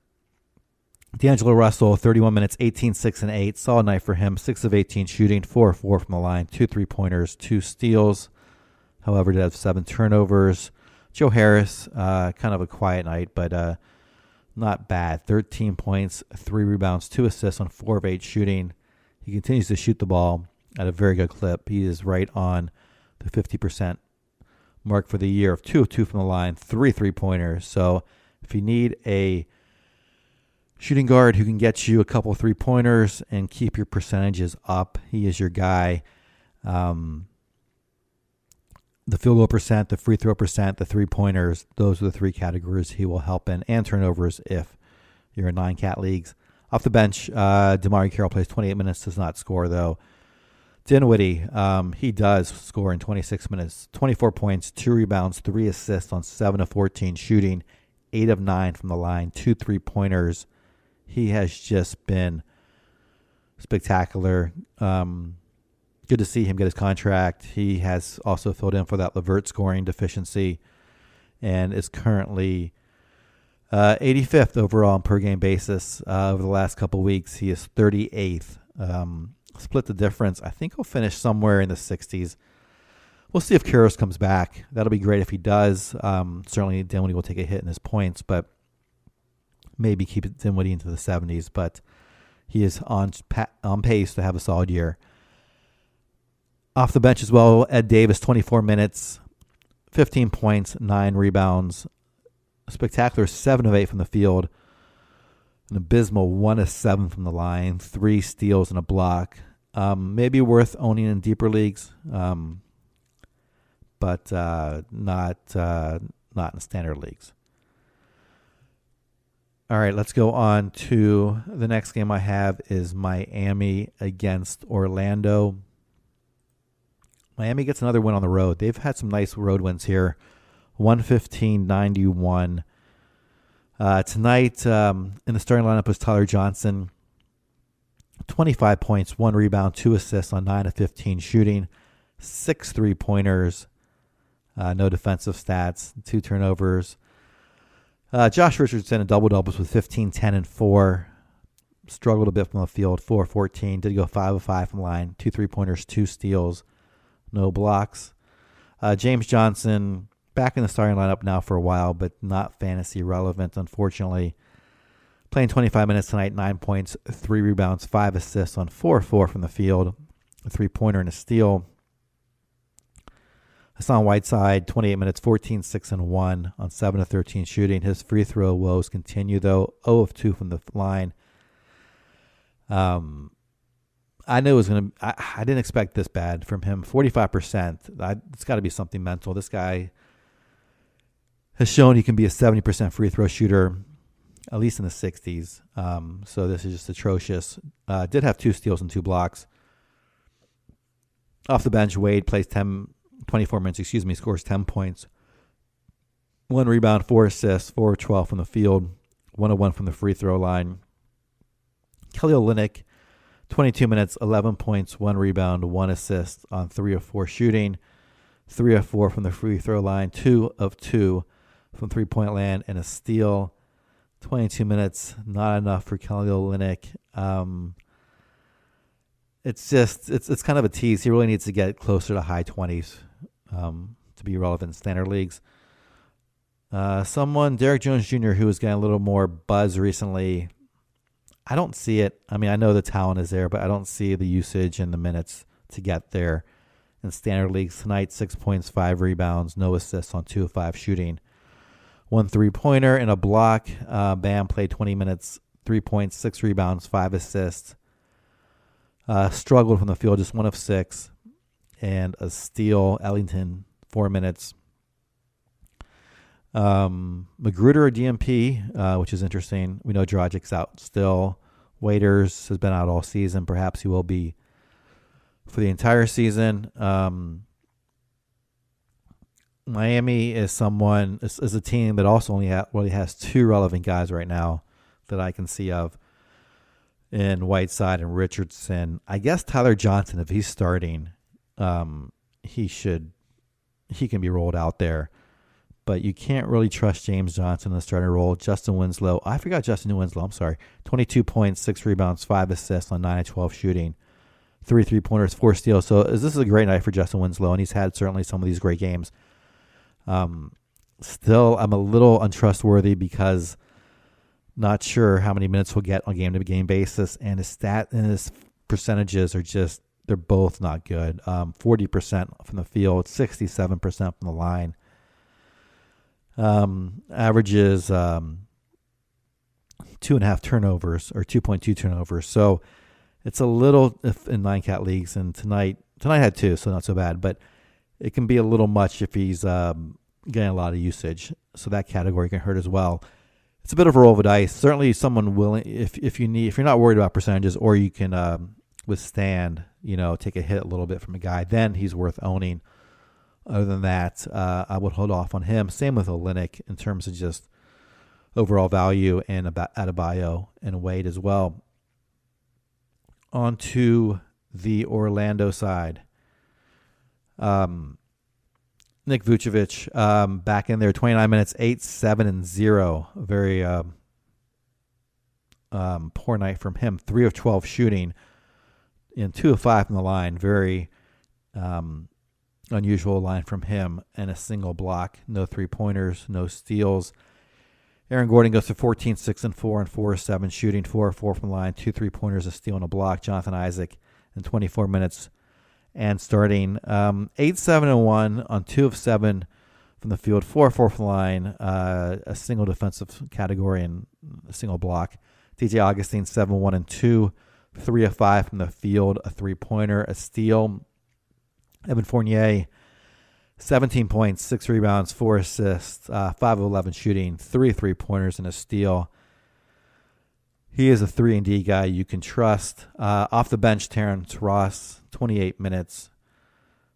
D'Angelo Russell, 31 minutes, 18, 6, and 8. Solid night for him. 6 of 18 shooting, 4 of 4 from the line, 2 3-pointers, 2 steals. However, did have 7 turnovers. Joe Harris, kind of a quiet night, but not bad. 13 points, 3 rebounds, 2 assists on 4 of 8 shooting. He continues to shoot the ball at a very good clip. He is right on the 50% mark for the year of 2 of 2 from the line, 3 3-pointers. So if you need a shooting guard who can get you a couple of 3-pointers and keep your percentages up, he is your guy. The field goal percent, the free throw percent, the 3-pointers, those are the 3 categories he will help in, and turnovers if you're in 9-cat leagues. Off the bench, DeMarre Carroll plays 28 minutes, does not score though. Dinwiddie, he does score in 26 minutes, 24 points, 2 rebounds, 3 assists on 7 of 14 shooting, 8 of 9 from the line, 2 3-pointers. He has just been spectacular. Good to see him get his contract. He has also filled in for that LeVert scoring deficiency and is currently 85th overall on per-game basis. Over the last couple weeks, he is 38th. Split the difference. I think he'll finish somewhere in the 60s. We'll see if Kuros comes back. That'll be great if he does. Certainly Dinwiddie will take a hit in his points, but maybe keep Dinwiddie into the 70s. But he is on pace to have a solid year. Off the bench as well, Ed Davis, 24 minutes, 15 points, 9 rebounds. A spectacular 7 of 8 from the field. An abysmal 1 of 7 from the line, 3 steals and a block. Maybe worth owning in deeper leagues, but not in standard leagues. All right, let's go on to the next game I have is Miami against Orlando. Miami gets another win on the road. They've had some nice road wins here. 115-91. Tonight, in the starting lineup was Tyler Johnson. 25 points, 1 rebound, 2 assists on 9 of 15 shooting. 6 3-pointers. No defensive stats. 2 turnovers. Josh Richardson in double-doubles with 15, 10, and 4. Struggled a bit from the field. 4 14. Did go 5 of 5 from the line. 2 3-pointers, 2 steals. No blocks. James Johnson back in the starting lineup now for a while, but not fantasy relevant, unfortunately. Playing 25 minutes tonight, 9 points, 3 rebounds, 5 assists on 4 4 from the field, a 3-pointer and a steal. Hassan Whiteside, 28 minutes, 14, 6, and 1 on 7 of 13 shooting. His free throw woes continue, though. 0 of 2 from the line. I knew it was going to I didn't expect this bad from him. 45%. It's got to be something mental. This guy has shown he can be a 70% free throw shooter, at least in the 60s. So this is just atrocious. Did have 2 steals and 2 blocks. Off the bench, Wade plays 24 minutes, scores 10 points. 1 rebound, 4 assists, 4 of 12 from the field, 1 of 1 from the free throw line. Kelly Olynyk, 22 minutes, 11 points, 1 rebound, 1 assist on 3 of 4 shooting, 3 of 4 from the free throw line, 2 of 2 from three-point land, and a steal. 22 minutes, not enough for Kelly Olynyk. It's kind of a tease. He really needs to get closer to high 20s to be relevant in standard leagues. Derek Jones Jr., who was getting a little more buzz recently, I don't see it. I mean, I know the talent is there, but I don't see the usage and the minutes to get there in standard leagues. Tonight, 6 points, 5 rebounds, no assists on 2 of 5 shooting. 1 3-pointer and a block. Bam played 20 minutes, 3 points, 6 rebounds, 5 assists. Struggled from the field, just 1 of 6. And a steal. Ellington, 4 minutes. Magruder or DMP, which is interesting. We know Dragic's out still. Waiters has been out all season. Perhaps he will be for the entire season. Miami is a team that also only has 2 relevant guys right now that I can see of in Whiteside and Richardson. I guess Tyler Johnson, if he's starting, he can be rolled out there. But you can't really trust James Johnson in the starting role. Justin Winslow. I forgot Justin Winslow. I'm sorry. 22 points, 6 rebounds, 5 assists on 9 of 12 shooting. 3 3-pointers, 4 steals. So this is a great night for Justin Winslow, and he's had certainly some of these great games. Still, I'm a little untrustworthy because not sure how many minutes he'll get on game-to-game basis. And his percentages are just, they're both not good. 40% from the field, 67% from the line. Averages 2.5 turnovers or 2.2 turnovers. So it's a little in 9-cat leagues, and tonight had 2, so not so bad. But it can be a little much if he's getting a lot of usage. So that category can hurt as well. It's a bit of a roll of the dice. Certainly, someone willing if you're not worried about percentages, or you can withstand, take a hit a little bit from a guy, then he's worth owning. Other than that, I would hold off on him. Same with Olynyk in terms of just overall value, and Adebayo and Wade as well. On to the Orlando side. Nick Vucevic back in there, 29 minutes, 8, 7, and 0. A very poor night from him. 3 of 12 shooting and 2 of 5 from the line. Very unusual line from him, and a single block. No 3-pointers, no steals. Aaron Gordon goes to 14, 6, and 4, and 4 of 7 shooting, 4 of 4 from the line, 2 3-pointers, a steal, and a block. Jonathan Isaac in 24 minutes and starting 8, 7, and 1 on 2 of 7 from the field, 4 of 4 from the line, a single defensive category and a single block. DJ Augustine 7, 1, and 2, 3 of 5 from the field, a 3-pointer, a steal. Evan Fournier, 17 points, 6 rebounds, 4 assists, 5 of 11 shooting, 3 3-pointers, and a steal. He is a 3-and-D guy you can trust. Off the bench, Terrence Ross, 28 minutes,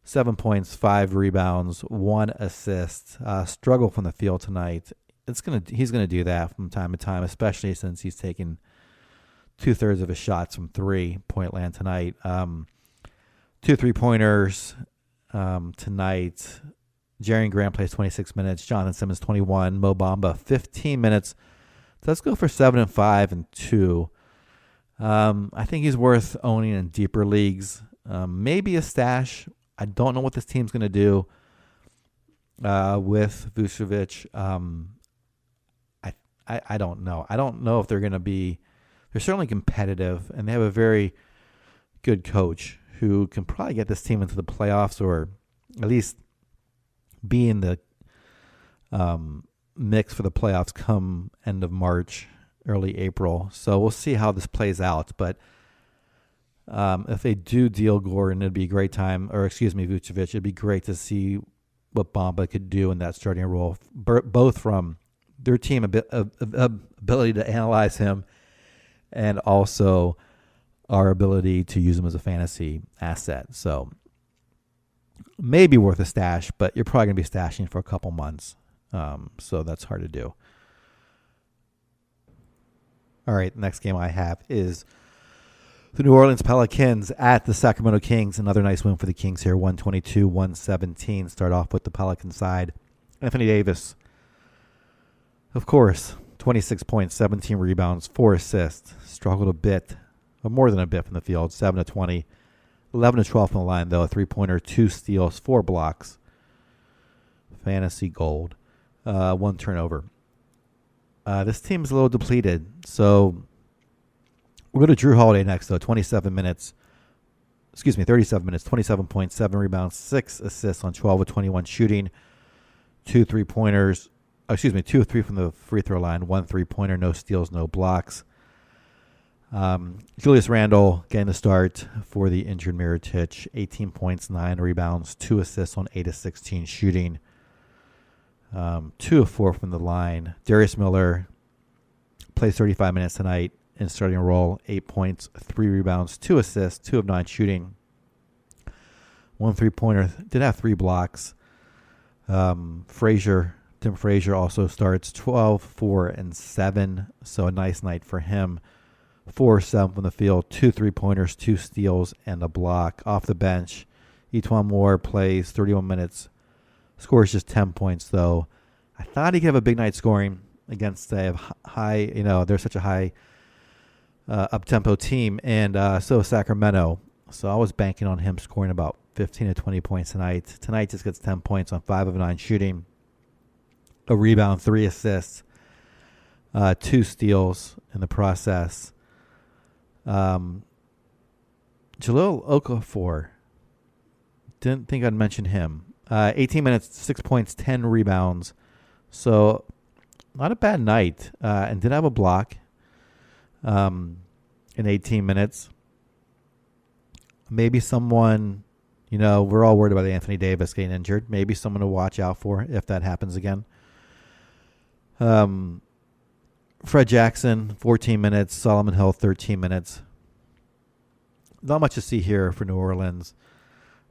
7 points, 5 rebounds, 1 assist. Struggle from the field tonight. He's gonna do that from time to time, especially since he's taken 2/3 of his shots from 3-point land tonight. 2 3-pointers tonight. Jerian Grant plays 26 minutes. Jonathan Simmons 21. Mo Bamba 15 minutes. Let's go for 7 and 5 and 2. I think he's worth owning in deeper leagues. Maybe a stash. I don't know what this team's going to do with Vucevic. I don't know. I don't know if they're going to be. They're certainly competitive, and they have a very good coach who can probably get this team into the playoffs, or at least be in the mix for the playoffs come end of March, early April. So we'll see how this plays out. But if they do deal Gordon, it'd be a great time, or excuse me, Vucevic, it'd be great to see what Bamba could do in that starting role, both from their team ability to analyze him and also our ability to use him as a fantasy asset. So maybe worth a stash, but you're probably going to be stashing for a couple months. So that's hard to do. All right, next game I have is the New Orleans Pelicans at the Sacramento Kings. Another nice win for the Kings here, 122-117. Start off with the Pelican side. Anthony Davis, of course, 26 points, 17 rebounds, 4 assists. Struggled a bit, or more than a bit from the field, 7 of 20. 11 of 12 from the line, though. A 3-pointer, 2 steals, 4 blocks. Fantasy gold. 1 turnover. This team's a little depleted, so we'll go to Drew Holiday next, though. 37 minutes, 27 points, 7 rebounds, 6 assists on 12 of 21 shooting, 2 3-pointers, 2 of 3 from the free throw line, 1 3-pointer, no steals, no blocks. Julius Randle getting the start for the injured Mirotic, 18 points, 9 rebounds, 2 assists on 8 of 16 shooting, 2 of 4 from the line. Darius Miller plays 35 minutes tonight in starting role, 8 points, 3 rebounds, 2 assists, 2 of 9 shooting, 1 3-pointer, did have 3 blocks. Tim Frazier also starts 12, 4, and 7, so a nice night for him. 4 7 from the field, 2 3-pointers, 2 steals, and a block. Off the bench, Etuan Moore plays 31 minutes, scores just 10 points, though. I thought he could have a big night scoring against a high, they're such a high up-tempo team, and so is Sacramento. So I was banking on him scoring about 15 to 20 points tonight. Tonight just gets 10 points on 5 of 9 shooting, a rebound, 3 assists, 2 steals in the process. Jahlil Okafor, didn't think I'd mention him. 18 minutes, 6 points, 10 rebounds. So not a bad night. And did have a block in 18 minutes. Maybe someone, we're all worried about Anthony Davis getting injured. Maybe someone to watch out for if that happens again. Fred Jackson, 14 minutes. Solomon Hill, 13 minutes. Not much to see here for New Orleans.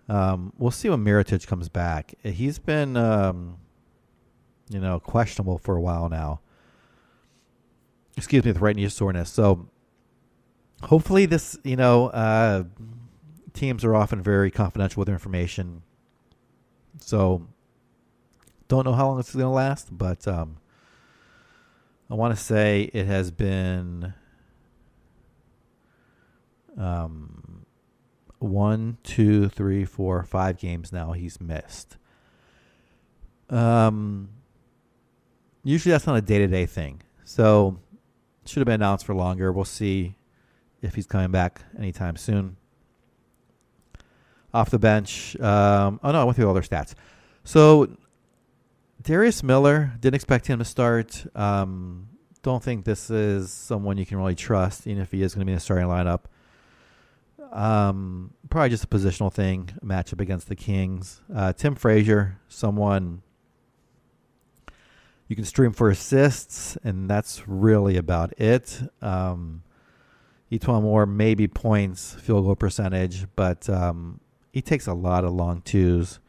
We'll see when Mirotic comes back. He's been, questionable for a while now. Excuse me, with right knee soreness. So hopefully this, teams are often very confidential with their information. So don't know how long this is going to last, but I want to say it has been 1, 2, 3, 4, 5 games now he's missed. Usually that's not a day-to-day thing. So should have been announced for longer. We'll see if he's coming back anytime soon. Off the bench. I went through all their stats. So Darius Miller, didn't expect him to start. Don't think this is someone you can really trust, even if he is going to be in the starting lineup. Probably just a positional thing, a matchup against the Kings. Tim Frazier, someone you can stream for assists, and that's really about it. Etuan Moore, maybe points, field goal percentage, but he takes a lot of long twos,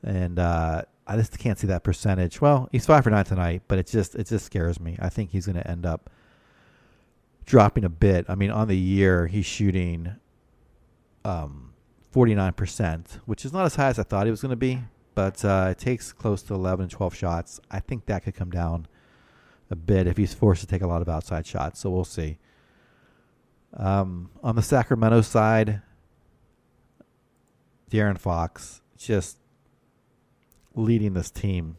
and I just can't see that percentage. Well, he's 5 for 9 tonight, but it just scares me. I think he's going to end up dropping a bit. I mean, on the year, he's shooting 49%, which is not as high as I thought he was going to be, but it takes close to 11, 12 shots. I think that could come down a bit if he's forced to take a lot of outside shots, so we'll see. On the Sacramento side, De'Aaron Fox just leading this team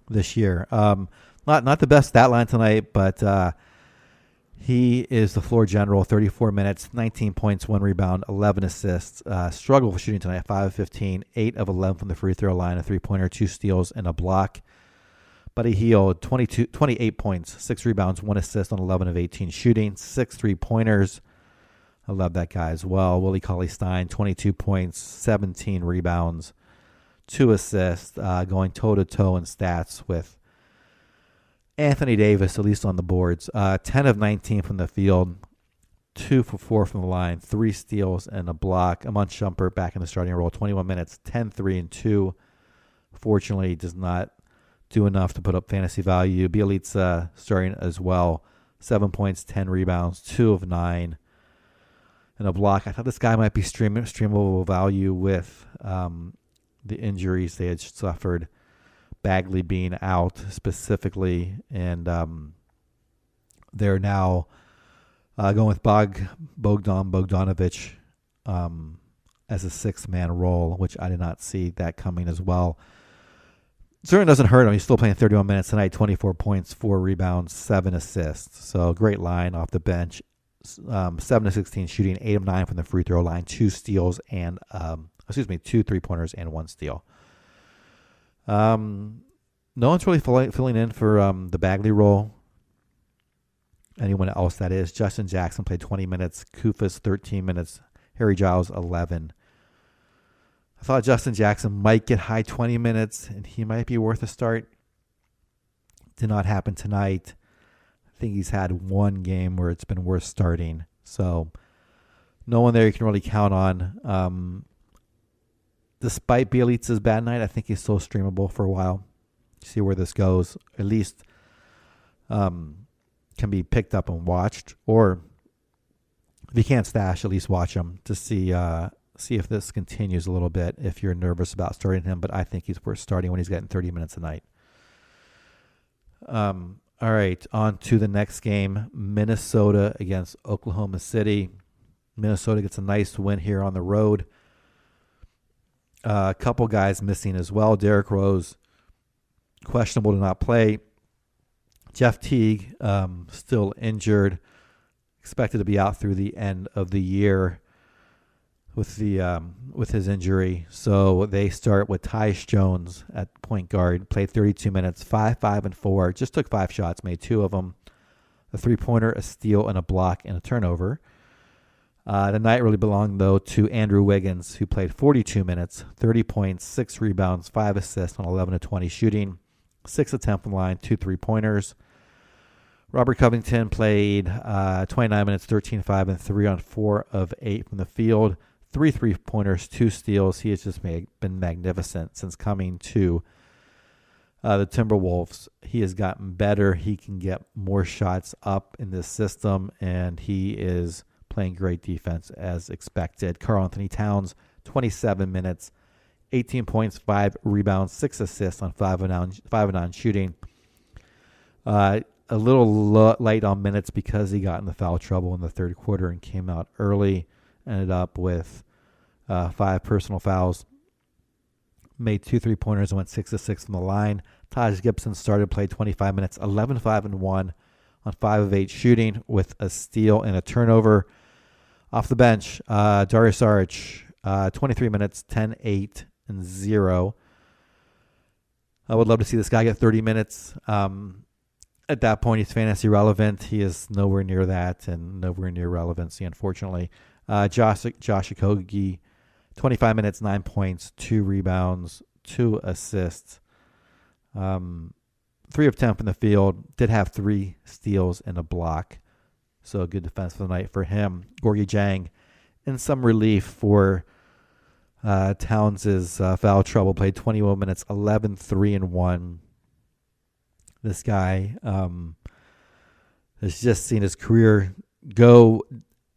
this year. Not the best stat line tonight, but He is the floor general, 34 minutes, 19 points, 1 rebound, 11 assists. Struggled for shooting tonight, 5 of 15, 8 of 11 from the free throw line, a three-pointer, 2 steals, and a block. But he healed 28 points, 6 rebounds, 1 assist on 11 of 18 shooting, 6 3-pointers. I love that guy as well. Willie Cauley-Stein, 22 points, 17 rebounds, 2 assists, going toe-to-toe in stats with Anthony Davis, at least on the boards. 10 of 19 from the field, 2 for 4 from the line, 3 steals and a block. Amon Shumpert back in the starting role, 21 minutes, 10, 3, and 2. Fortunately, does not do enough to put up fantasy value. Bjelica starting as well, 7 points, 10 rebounds, 2 of 9, and a block. I thought this guy might be streamable value with the injuries they had suffered. Bagley being out specifically, and they're now going with Bogdanovic as a 6-man role, which I did not see that coming as well. Certainly doesn't hurt him. He's still playing 31 minutes tonight, 24 points, 4 rebounds, 7 assists. So great line off the bench. 7 of 16 shooting, 8 of 9 from the free throw line, 2 steals and 2 3-pointers and 1 steal. No one's really filling in for the Bagley role. Anyone else, that is. Justin Jackson played 20 minutes. Kufas 13 minutes. Harry Giles 11. I thought Justin Jackson might get high 20 minutes and he might be worth a start. Did not happen tonight. I think he's had one game where it's been worth starting. So no one there you can really count on. Despite Bjelica's bad night, I think he's still streamable for a while. See where this goes. At least can be picked up and watched. Or if you can't stash, at least watch him to see if this continues a little bit if you're nervous about starting him. But I think he's worth starting when he's getting 30 minutes a night. All right, on to the next game. Minnesota against Oklahoma City. Minnesota gets a nice win here on the road. A couple guys missing as well. Derrick Rose, questionable to not play. Jeff Teague, still injured. Expected to be out through the end of the year with his injury. So they start with Tyus Jones at point guard. Played 32 minutes, 5, 5, and 4. Just took 5 shots, made 2 of them. A 3-pointer, a steal, and a block, and a turnover. The night really belonged, though, to Andrew Wiggins, who played 42 minutes, 30 points, 6 rebounds, 5 assists on 11 of 20 shooting, 6 of 10 from the line, 2 3-pointers. Robert Covington played 29 minutes, 13, 5, and 3 on 4 of 8 from the field, 3 3-pointers, 2 steals. He has just been magnificent since coming to the Timberwolves. He has gotten better. He can get more shots up in this system, and he is playing great defense as expected. Karl-Anthony Towns, 27 minutes, 18 points, 5 rebounds, 6 assists on 5 of 9 shooting. A little light on minutes because he got in the foul trouble in the third quarter and came out early. Ended up with 5 personal fouls. Made 2 3-pointers and went 6 of 6 from the line. Taj Gibson started, played 25 minutes, 11, 5, and 1 on 5 of 8 shooting with a steal and a turnover. Off the bench, Dario Saric, 23 minutes, 10, 8, and 0. I would love to see this guy get 30 minutes. At that point, he's fantasy relevant. He is nowhere near that and nowhere near relevancy, unfortunately. Josh Okogie, 25 minutes, 9 points, 2 rebounds, 2 assists, 3 of 10 from the field. Did have 3 steals and a block. So a good defense for the night for him. Gorgie Jang, in some relief for Towns' foul trouble, played 21 minutes, 11, 3, and 1. This guy has just seen his career go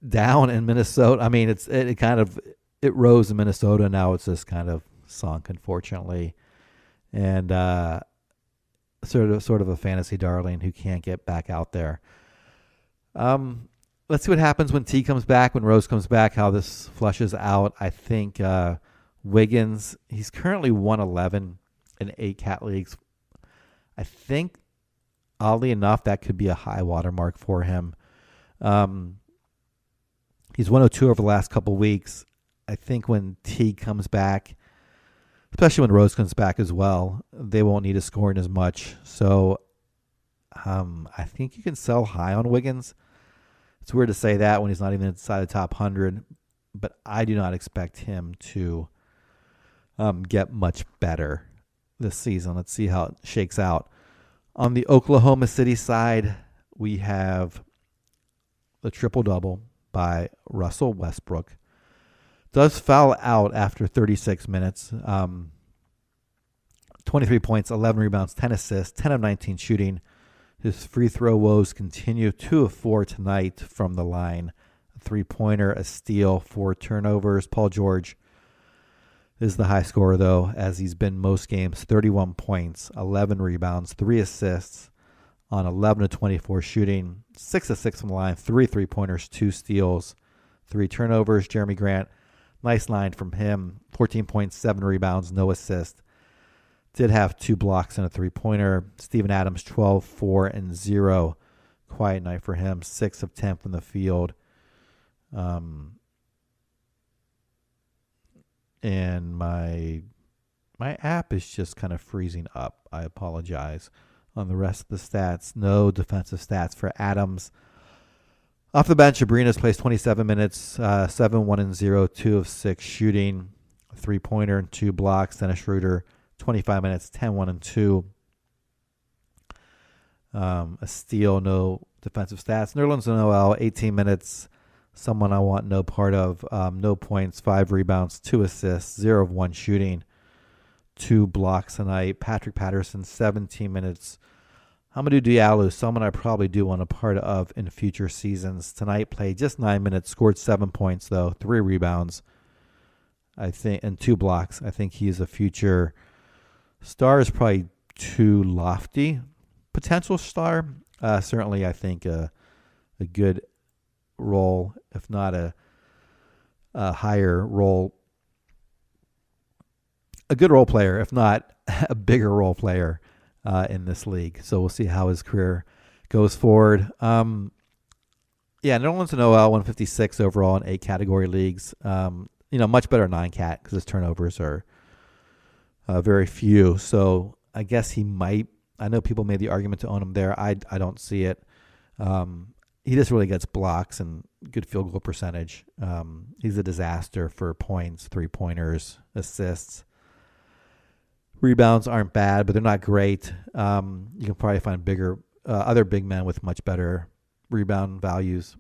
down in Minnesota. I mean, it rose in Minnesota. Now it's just kind of sunk, unfortunately, and sort of a fantasy darling who can't get back out there. Let's see what happens when T comes back, when Rose comes back, how this flushes out. I think Wiggins, he's currently 111 in 8 cat leagues. I think, oddly enough, that could be a high watermark for him. He's 102 over the last couple weeks. I think when Teague comes back, especially when Rose comes back as well, they won't need to score in as much. So I think you can sell high on Wiggins. It's weird to say that when he's not even inside the top 100, but I do not expect him to get much better this season. Let's see how it shakes out. On the Oklahoma City side, we have the triple-double by Russell Westbrook. Does foul out after 36 minutes. 23 points, 11 rebounds, 10 assists, 10 of 19 shooting. His free throw woes continue. 2 of 4 tonight from the line. A three-pointer, a steal, 4 turnovers. Paul George is the high scorer, though, as he's been most games. 31 points, 11 rebounds, 3 assists on 11 of 24 shooting. 6 of 6 from the line, 3 three-pointers, 2 steals, 3 turnovers. Jeremy Grant, nice line from him. 14 points, 7 rebounds, no assist. Did have 2 blocks and a three-pointer. Steven Adams, 12, 4, and 0. Quiet night for him. 6 of 10 from the field. And my app is just kind of freezing up. I apologize. On the rest of the stats, no defensive stats for Adams. Off the bench, Abrinas plays 27 minutes, 7, 1, and 0, 2 of 6 shooting, a three-pointer and 2 blocks. Dennis Schroeder, 25 minutes, 10, 1, and 2. A steal, no defensive stats. Nerlens Noel, 18 minutes, someone I want no part of. No points, 5 rebounds, 2 assists, 0 of 1 shooting, 2 blocks tonight. Patrick Patterson, 17 minutes. Hamidou Diallo, someone I probably do want a part of in future seasons. Tonight played just 9 minutes, scored 7 points, though, 3 rebounds, I think, and 2 blocks. I think he's a future star. Is probably too lofty. Potential star, certainly I think a good role, if not a higher role. A good role player, if not a bigger role player in this league. So we'll see how his career goes forward. Nerlens Noel, 156 overall in 8 category leagues. Much better 9-cat because his turnovers are very few. So I guess he might. I know people made the argument to own him there. I don't see it. He just really gets blocks and good field goal percentage. He's a disaster for points, three-pointers, assists. Rebounds aren't bad, but they're not great. You can probably find other big men with much better rebound values.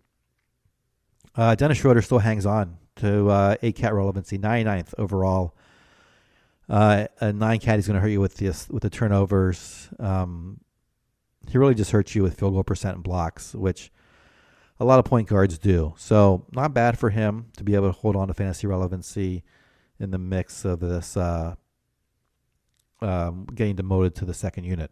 Dennis Schroeder still hangs on to 8-cat relevancy, 99th overall. A 9-cat, he's going to hurt you with the turnovers. He really just hurts you with field goal percent and blocks, which a lot of point guards do. So not bad for him to be able to hold on to fantasy relevancy in the mix of this getting demoted to the second unit.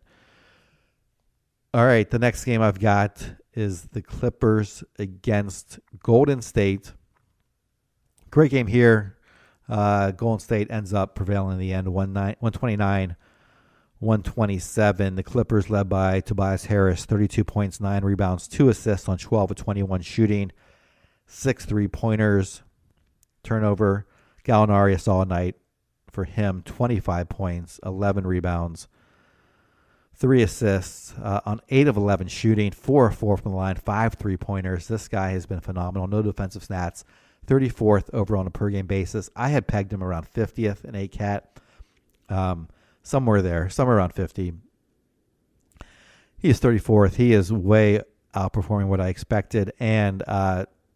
All right, the next game I've got is the Clippers against Golden State. Great game here. Golden State ends up prevailing in the end, 129-127. The Clippers led by Tobias Harris, 32 points, 9 rebounds, 2 assists on 12 of 21 shooting, 6 three-pointers, turnover. Gallinari saw a night for him, 25 points, 11 rebounds, 3 assists on 8 of 11 shooting, 4 of 4 from the line, 5 three-pointers. This guy has been phenomenal. No defensive stats. 34th overall on a per-game basis. I had pegged him around 50th in 8-cat. Somewhere around 50. He is 34th. He is way outperforming what I expected, and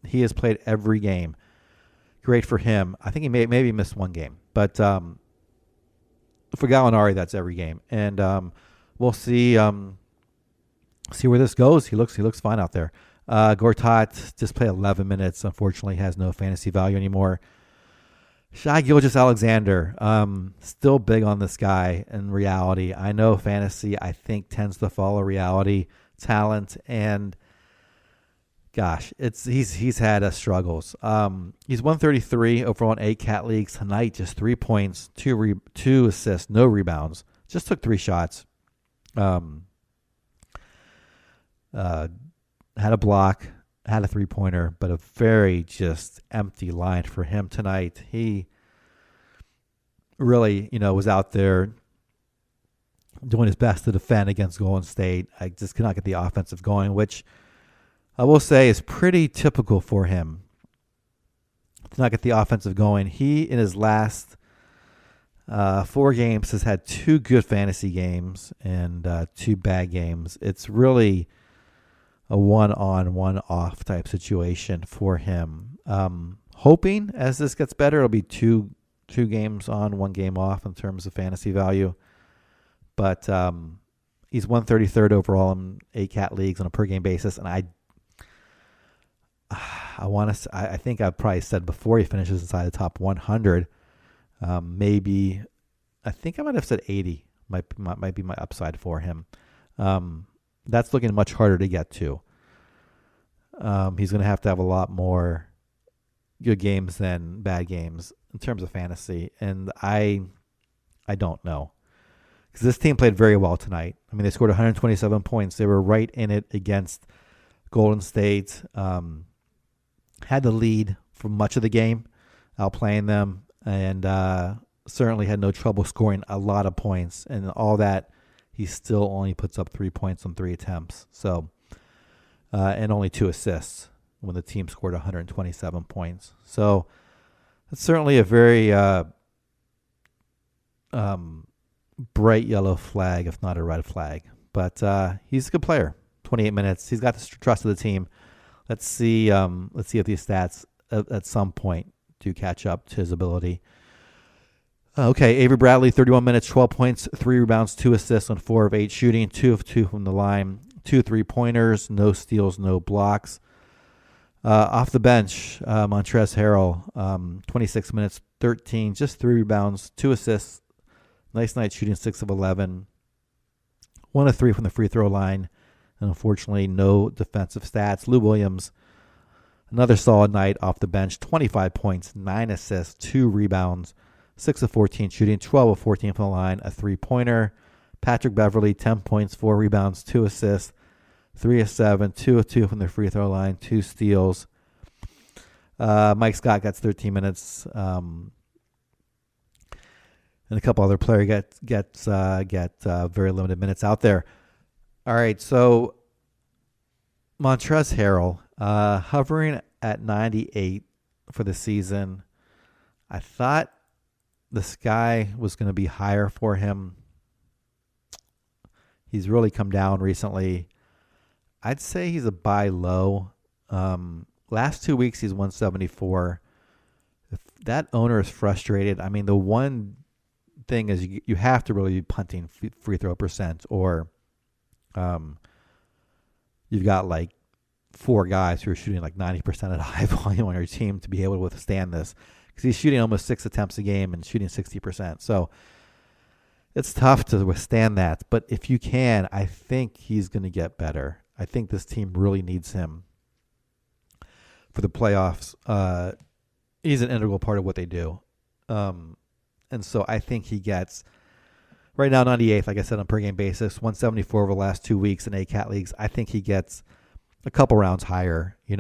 he has played every game. Great for him. I think he maybe missed one game, but for Gallinari, that's every game, and we'll see where this goes. He looks fine out there. Gortat just played 11 minutes. Unfortunately, has no fantasy value anymore. Shai Gilgeous-Alexander, still big on this guy in reality. I know fantasy, I think, tends to follow reality talent, and gosh, he's had struggles. He's 133 overall in 8 cat leagues tonight. Just 3 points, 2 assists, no rebounds. Just took 3 shots. Had a block, had a three-pointer, but a very just empty line for him tonight. He really, was out there doing his best to defend against Golden State. I just cannot get the offensive going, which I will say is pretty typical for him to not get the offensive going. He, in his last 4 games, has had 2 good fantasy games and 2 bad games. It's really a one-on, one-off type situation for him. Hoping as this gets better, it'll be two games on, 1 game off in terms of fantasy value. But he's 133rd overall in ACAT leagues on a per game basis, and I think I've probably said before he finishes inside the top 100. Maybe I think I might have said 80 might be my upside for him. That's looking much harder to get to. He's going to have a lot more good games than bad games in terms of fantasy, and I don't know. Because this team played very well tonight. I mean, they scored 127 points. They were right in it against Golden State. Had the lead for much of the game, outplaying them, and certainly had no trouble scoring a lot of points. And all that, he still only puts up 3 points on 3 attempts. So, and only 2 assists when the team scored 127 points. So, it's certainly a very bright yellow flag, if not a red flag. But he's a good player. 28 minutes. He's got the trust of the team. Let's see if these stats at some point do catch up to his ability. Okay, Avery Bradley, 31 minutes, 12 points, 3 rebounds, 2 assists on 4 of 8 shooting, 2 of 2 from the line, 2 3-pointers, no steals, no blocks. Off the bench, Montrezl Harrell, 26 minutes, 13, just 3 rebounds, 2 assists. Nice night shooting, 6 of 11. 1 of 3 from the free throw line. And unfortunately, no defensive stats. Lou Williams, another solid night off the bench. 25 points, 9 assists, 2 rebounds, 6 of 14 shooting, 12 of 14 from the line, a 3-pointer. Patrick Beverley, 10 points, 4 rebounds, 2 assists, 3 of 7, 2 of 2 from the free throw line, 2 steals. Mike Scott gets 13 minutes. And a couple other players get very limited minutes out there. All right, so Montrezl Harrell hovering at 98 for the season. I thought the sky was going to be higher for him. He's really come down recently. I'd say he's a buy low. Last 2 weeks he's 174. If that owner is frustrated, I mean, the one thing is you have to really be punting free throw percent, or you've got like 4 guys who are shooting like 90% at high volume on your team to be able to withstand this, because he's shooting almost 6 attempts a game and shooting 60%. So it's tough to withstand that. But if you can, I think he's going to get better. I think this team really needs him for the playoffs. He's an integral part of what they do. And so I think he gets, right now, 98th, like I said, on per game basis, 174 over the last 2 weeks in ACAT leagues. I think he gets a couple rounds higher, in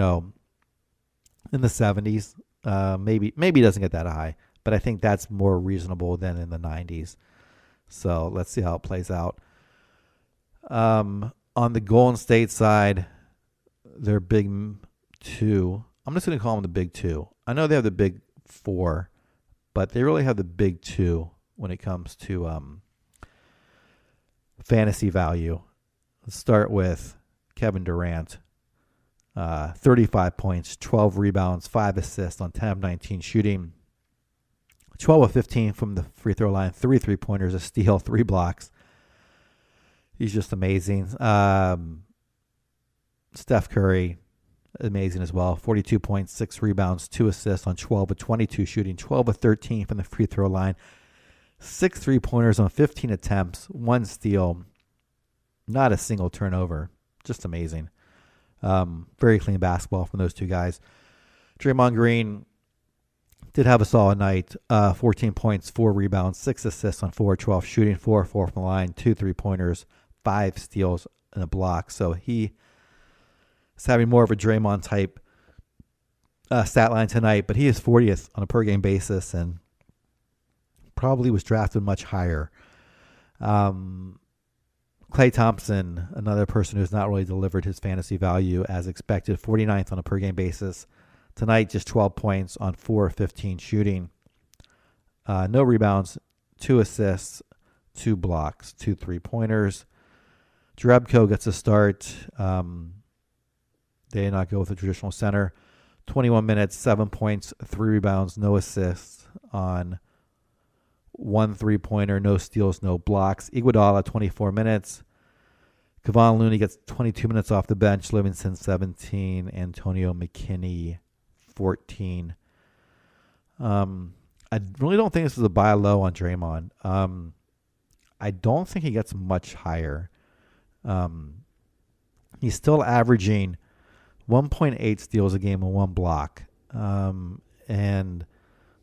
the 70s. Maybe he doesn't get that high, but I think that's more reasonable than in the 90s. So let's see how it plays out. On the Golden State side, their big 2. I'm just going to call them the big 2. I know they have the big 4, but they really have the big 2 when it comes to fantasy value. Let's start with Kevin Durant. 35 points, 12 rebounds, 5 assists on 10 of 19 shooting. 12 of 15 from the free throw line, 3 3-pointers, a steal, 3 blocks. He's just amazing. Steph Curry, amazing as well. 42 points, 6 rebounds, 2 assists on 12 of 22 shooting, 12 of 13 from the free throw line, 6 3-pointers on 15 attempts, 1 steal, not a single turnover. Just amazing. Very clean basketball from those 2 guys. Draymond Green did have a solid night. 14 points, 4 rebounds, 6 assists on 4 12 shooting, 4 4 from the line, 2 3-pointers, 5 steals, and a block. So he is having more of a Draymond type stat line tonight, but he is 40th on a per game basis and probably was drafted much higher. Klay Thompson, another person who's not really delivered his fantasy value as expected, 49th on a per game basis. Tonight, just 12 points on 4 of 15 shooting. No rebounds, 2 assists, 2 blocks, 2 3-pointers. Jerebko gets a start. They did not go with a traditional center. 21 minutes, 7 points, 3 rebounds, no assists on 1 3-pointer, no steals, no blocks. Iguodala, 24 minutes. Kevon Looney gets 22 minutes off the bench. Livingston, 17. Antonio McKinney, 14. I really don't think this is a buy low on Draymond. I don't think he gets much higher. He's still averaging 1.8 steals a game and 1 block. And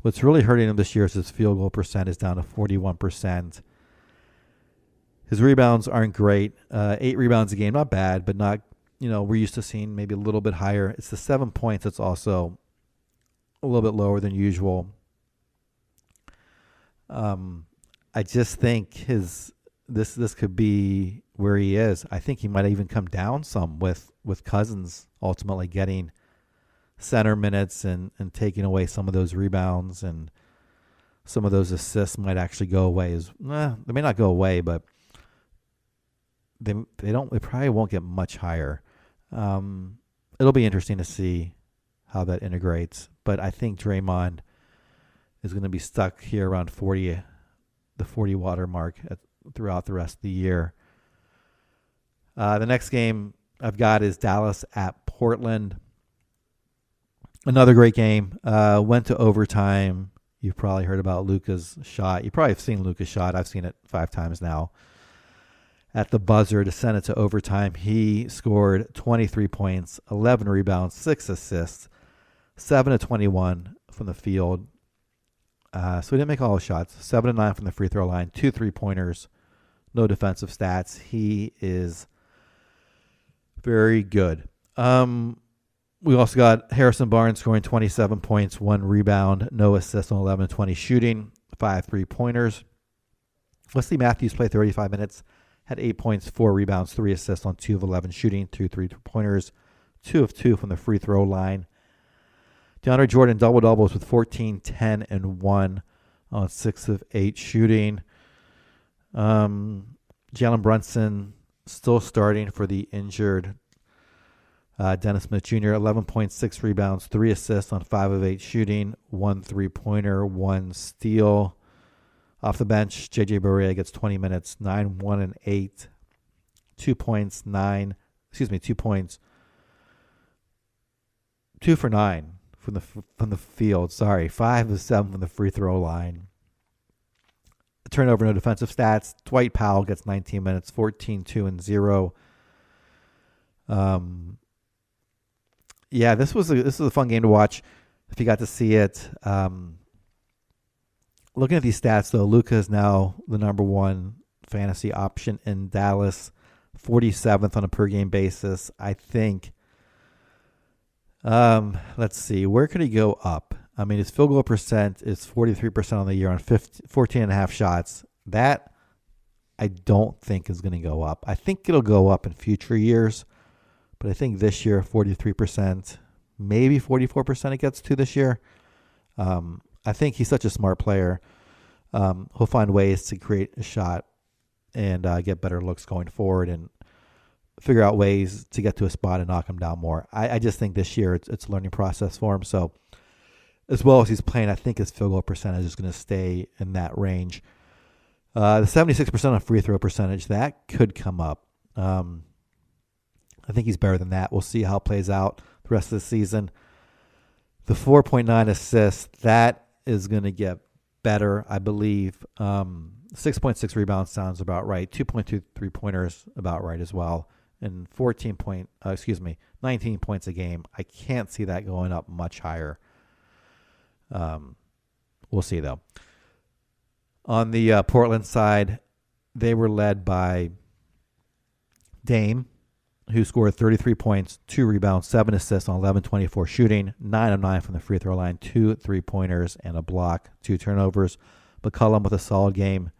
what's really hurting him this year is his field goal percent is down to 41%. His rebounds aren't great. 8 rebounds a game, not bad, but not, we're used to seeing maybe a little bit higher. It's the 7 points that's also a little bit lower than usual. I just think this could be where he is. I think he might even come down some with Cousins ultimately getting center minutes and taking away some of those rebounds, and some of those assists might actually go away. They may not go away, but they probably won't get much higher. It'll be interesting to see how that integrates, but I think Draymond is going to be stuck here around the 40 watermark throughout the rest of the year. The next game I've got is Dallas at Portland. Another great game. Went to overtime. You've probably heard about Luka's shot. You probably have seen Luka's shot. I've seen it 5 times now. At the buzzer to send it to overtime, he scored 23 points, 11 rebounds, 6 assists, 7 of 21 from the field. So he didn't make all his shots. 7 of 9 from the free throw line, 2 3-pointers, no defensive stats. He is very good. We also got Harrison Barnes scoring 27 points, 1 rebound, no assists on 11 of 20 shooting, 5 3-pointers. Wesley Matthews played 35 minutes, had 8 points, 4 rebounds, 3 assists on 2 of 11 shooting, 2 3-pointers, 2 of 2 from the free throw line. DeAndre Jordan double-doubles with 14, 10, and 1 on 6 of 8 shooting. Jalen Brunson still starting for the injured Dennis Smith Jr., 11.6 rebounds, 3 assists on 5 of 8 shooting, 1 3-pointer, 1 steal. Off the bench, J.J. Barea gets 20 minutes, 9, 1, and 8. 2 points, 2 points. 2 for 9 from the field. 5 of 7 from the free throw line. Turnover, no defensive stats. Dwight Powell gets 19 minutes, 14, 2, and 0. This was a fun game to watch if you got to see it. Looking at these stats, though, Luka is now the number 1 fantasy option in Dallas, 47th on a per-game basis. I think, let's see, where could he go up? I mean, his field goal percent is 43% on the year on 14.5 shots. That I don't think is going to go up. I think it'll go up in future years, but I think this year, 43%, maybe 44% it gets to this year. I think he's such a smart player. He'll find ways to create a shot and get better looks going forward and figure out ways to get to a spot and knock him down more. I just think this year it's a learning process for him. So as well as he's playing, I think his field goal percentage is going to stay in that range. The 76% on free throw percentage, that could come up. I think he's better than that. We'll see how it plays out the rest of the season. The 4.9 assists, that is going to get better, I believe. 6.6 rebounds sounds about right. 2.2 3-pointers about right as well. And 19 points a game. I can't see that going up much higher. We'll see, though. On the Portland side, they were led by Dame, who scored 33 points, 2 rebounds, 7 assists on 11-24 shooting, 9 of 9 from the free throw line, 2 3-pointers, and a block, 2 turnovers. McCollum with a solid game,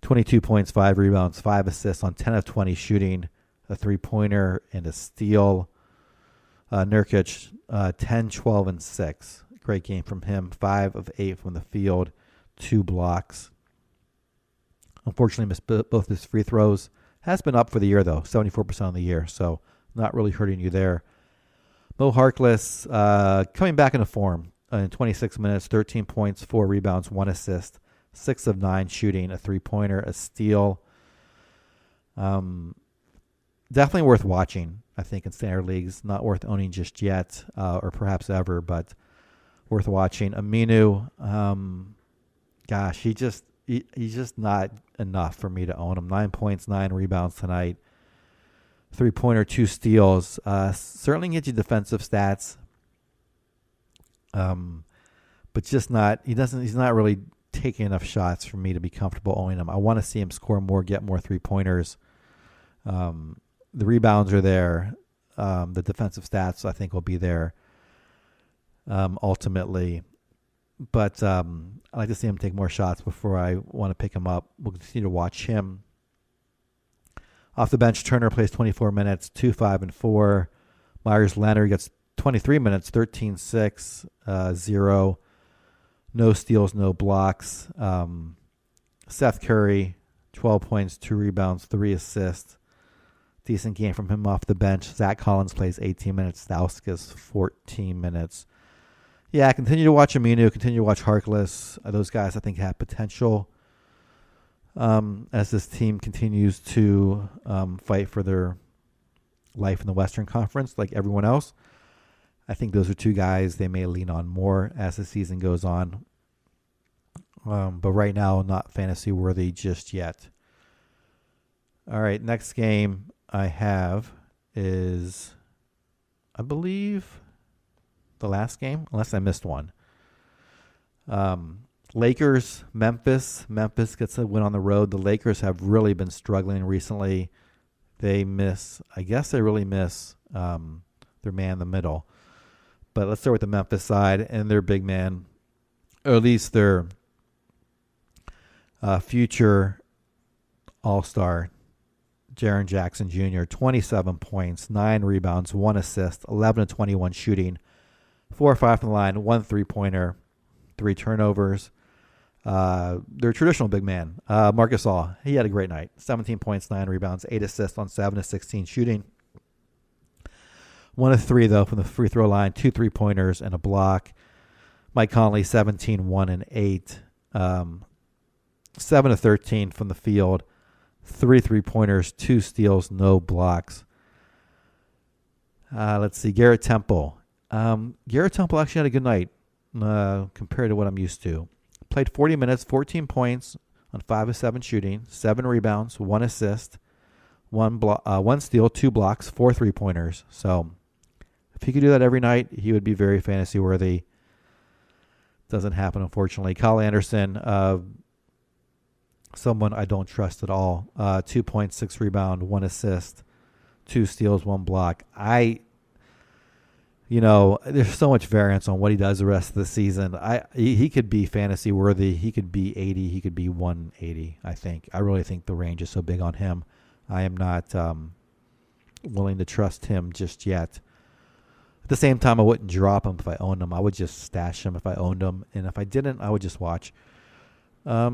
22 points, 5 rebounds, 5 assists on 10 of 20 shooting, a 3-pointer, and a steal. Nurkic, 10, 12, and 6. Great game from him, 5 of 8 from the field, 2 blocks. Unfortunately, missed both his free throws. Has been up for the year, though, 74% of the year, so not really hurting you there. Mo Harkless coming back into form in 26 minutes, 13 points, 4 rebounds, 1 assist, 6 of 9 shooting, a 3-pointer, a steal. Definitely worth watching, I think, in standard leagues. Not worth owning just yet, or perhaps ever, but worth watching. Aminu, gosh, he's just not enough for me to own him. 9 points, 9 rebounds tonight. 3-pointer, 2 steals. Certainly can get you defensive stats. But just not. He's not really taking enough shots for me to be comfortable owning him. I want to see him score more, get more 3-pointers. The rebounds are there. The defensive stats, I think, will be there ultimately. But I like to see him take more shots before I want to pick him up. We'll continue to watch him. Off the bench, Turner plays 24 minutes, 2, 5, and 4. Myers Leonard gets 23 minutes, 13, 6, 0. No steals, no blocks. Seth Curry, 12 points, 2 rebounds, 3 assists. Decent game from him off the bench. Zach Collins plays 18 minutes. Stauskas, 14 minutes. Yeah, continue to watch Aminu, continue to watch Harkless. Those guys, I think, have potential as this team continues to fight for their life in the Western Conference like everyone else. I think those are 2 guys they may lean on more as the season goes on. But right now, not fantasy worthy just yet. All right, next game I have is, I believe, the last game, unless I missed one. Lakers, Memphis. Memphis gets a win on the road. The Lakers have really been struggling recently. They really miss their man in the middle. But let's start with the Memphis side and their big man, or at least their future all-star, Jaren Jackson Jr., 27 points, 9 rebounds, 1 assist, 11 of 21 shooting, 4 or 5 from the line, 1 3-pointer, 3 turnovers. Their traditional big man, Marc Gasol, he had a great night. 17 points, 9 rebounds, 8 assists on 7 of 16 shooting. 1 of 3, though, from the free throw line, 2 3-pointers, and a block. Mike Conley, 17, 1, and 8. 7 of 13 from the field, 3 3-pointers, 2 steals, no blocks. Let's see, Garrett Temple. Garrett Temple actually had a good night compared to what I'm used to. Played 40 minutes, 14 points on 5 of 7 shooting, 7 rebounds, 1 assist, 1 steal, 2 blocks, 4 3-pointers. So if he could do that every night, he would be very fantasy worthy. Doesn't happen, unfortunately. Kyle Anderson, someone I don't trust at all. 2 points, 6 rebound, 1 assist, 2 steals, 1 block. There's so much variance on what he does the rest of the season. He could be fantasy worthy. He could be 80. He could be 180, I think. I really think the range is so big on him. I am not willing to trust him just yet. At the same time, I wouldn't drop him if I owned him. I would just stash him if I owned him. And if I didn't, I would just watch. Off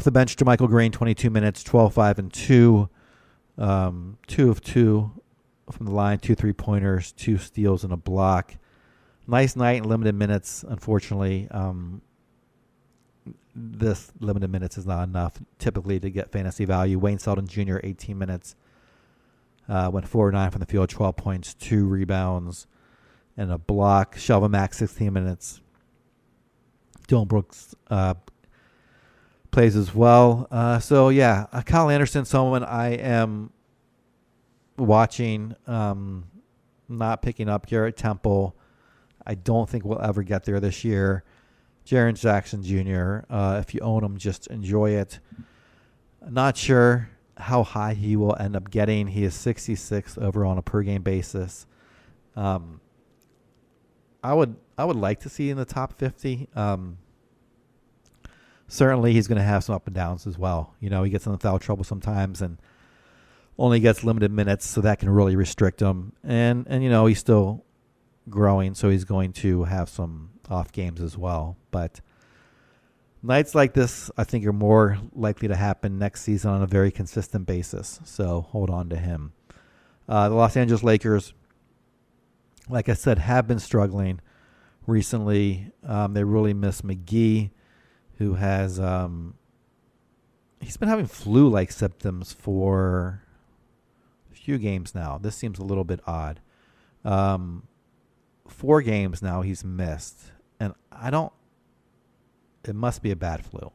the bench, JaMychal Green, 22 minutes, 12, 5, and 2. 2 of 2 from the line, 2 3-pointers, 2 steals, and a block. Nice night, limited minutes. Unfortunately, this limited minutes is not enough typically to get fantasy value. Wayne Selden Jr., 18 minutes. Went 4 9 from the field, 12 points, 2 rebounds, and a block. Shelvin Max, 16 minutes. Dylan Brooks plays as well. Kyle Anderson, someone I am watching, not picking up. Garrett Temple, I don't think we'll ever get there this year. Jaren Jackson Jr., if you own him, just enjoy it. Not sure how high he will end up getting. He is 66th overall on a per game basis. I would like to see in the top 50. Certainly he's going to have some up and downs as well. He gets in foul trouble sometimes and only gets limited minutes, so that can really restrict him. And he's still growing, so he's going to have some off games as well. But nights like this, I think, are more likely to happen next season on a very consistent basis. So hold on to him. The Los Angeles Lakers, like I said, have been struggling recently. They really miss McGee, who has he's been having flu-like symptoms for a few games now. This seems a little bit odd. 4 games now he's missed, and it must be a bad flu.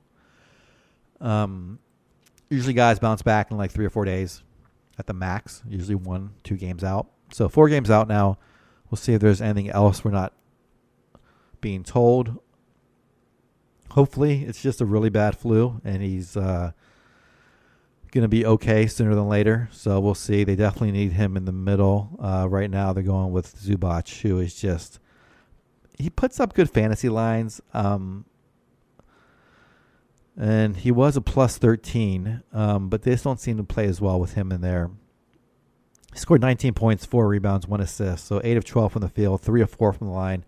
Usually guys bounce back in like 3 or 4 days at the max, usually 1-2 games out. So 4 games out now. We'll see if there's anything else we're not being told. Hopefully it's just a really bad flu and he's going to be okay sooner than later. So we'll see. They definitely need him in the middle. Right now they're going with Zubac, who is just, he puts up good fantasy lines. And he was a plus 13, but they just don't seem to play as well with him in there. He scored 19 points, 4 rebounds, 1 assist. So 8 of 12 from the field, 3 of 4 from the line,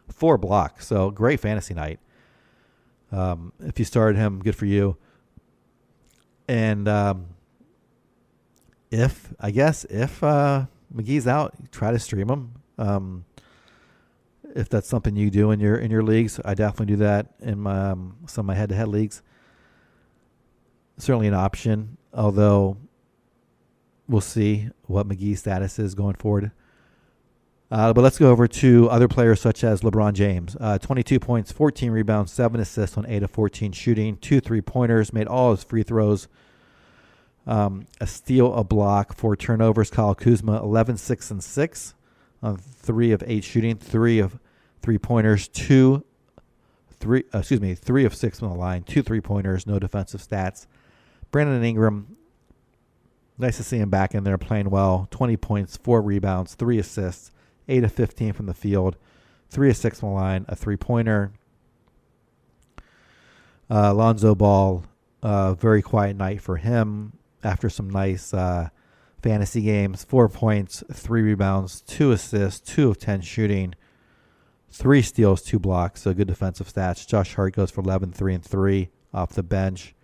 4 blocks. So great fantasy night. If you started him, good for you. And if McGee's out, try to stream him. If that's something you do in your leagues, I definitely do that in some of my head-to-head leagues. Certainly an option, although we'll see what McGee's status is going forward. But let's go over to other players such as LeBron James. 22 points, 14 rebounds, 7 assists on 8 of 14 shooting, 2 3-pointers, made all his free throws. A steal, a block, 4 turnovers. Kyle Kuzma, 11, 6, and 6 on 3 of 8 shooting, 3 of 3-pointers, 3 of 6 on the line, 2 3-pointers, no defensive stats. Brandon Ingram, nice to see him back in there playing well. 20 points, 4 rebounds, 3 assists, 8 of 15 from the field, 3 of 6 on the line, a 3-pointer. Lonzo Ball, very quiet night for him after some nice fantasy games. 4 points, 3 rebounds, 2 assists, 2 of 10 shooting, 3 steals, 2 blocks. So good defensive stats. Josh Hart goes for 11, 3, and 3 off the bench.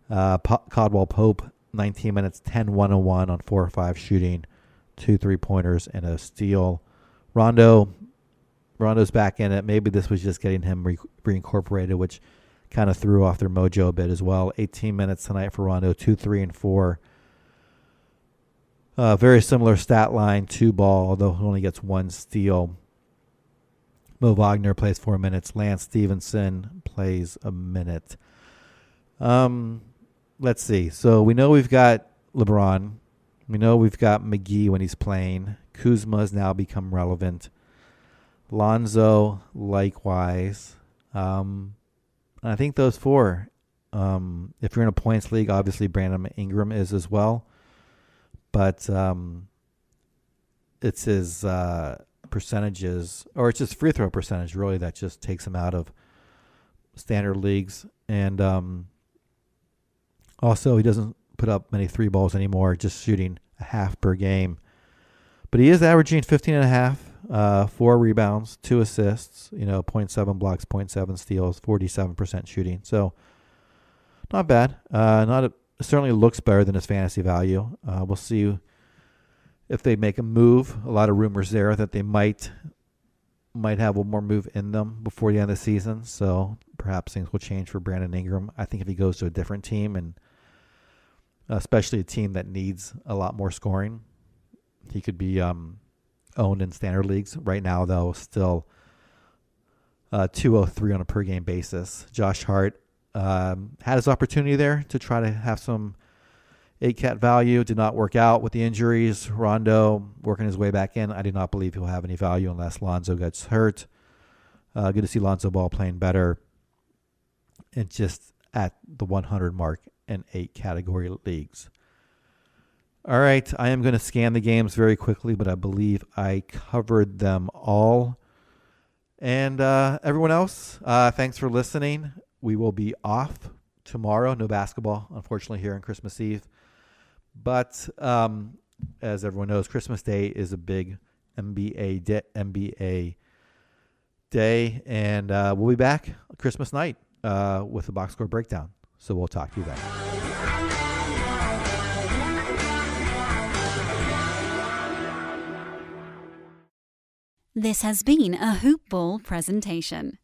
Caldwell Pope, 19 minutes, 10, 1 and 1 on 4 or 5 shooting, 2 3-pointers, and a steal. Rondo's back in it. Maybe this was just getting him reincorporated, which kind of threw off their mojo a bit as well. 18 minutes tonight for Rondo, 2, 3, and 4. Very similar stat line to Ball, although he only gets 1 steal. Mo Wagner plays 4 minutes. Lance Stevenson plays a minute. Let's see. So we know we've got LeBron. We know we've got McGee when he's playing. Kuzma has now become relevant. Lonzo, likewise. I think those 4. If you're in a points league, obviously Brandon Ingram is as well. But it's his percentages, or it's his free throw percentage, really, that just takes him out of standard leagues. And also, he doesn't put up many 3 balls anymore, just shooting a half per game. But he is averaging 15.5, 4 rebounds, 2 assists, 0.7 blocks, 0.7 steals, 47% shooting. So not bad. Certainly looks better than his fantasy value. We'll see if they make a move. A lot of rumors there that they might have one more move in them before the end of the season. So perhaps things will change for Brandon Ingram. I think if he goes to a different team, and especially a team that needs a lot more scoring, he could be owned in standard leagues. Right now, though, still 203 on a per game basis. Josh Hart had his opportunity there to try to have some 8-cat value. Did not work out with the injuries. Rondo working his way back in. I do not believe he'll have any value unless Lonzo gets hurt. Good to see Lonzo Ball playing better and just at the 100 mark. and 8 category leagues. All right, I am going to scan the games very quickly, but I believe I covered them all. And everyone else, thanks for listening. We will be off tomorrow. No basketball, unfortunately, here on Christmas Eve. But as everyone knows, Christmas Day is a big NBA day. And we'll be back Christmas night with the box score breakdown. So we'll talk to you then. This has been a Hoop Ball presentation.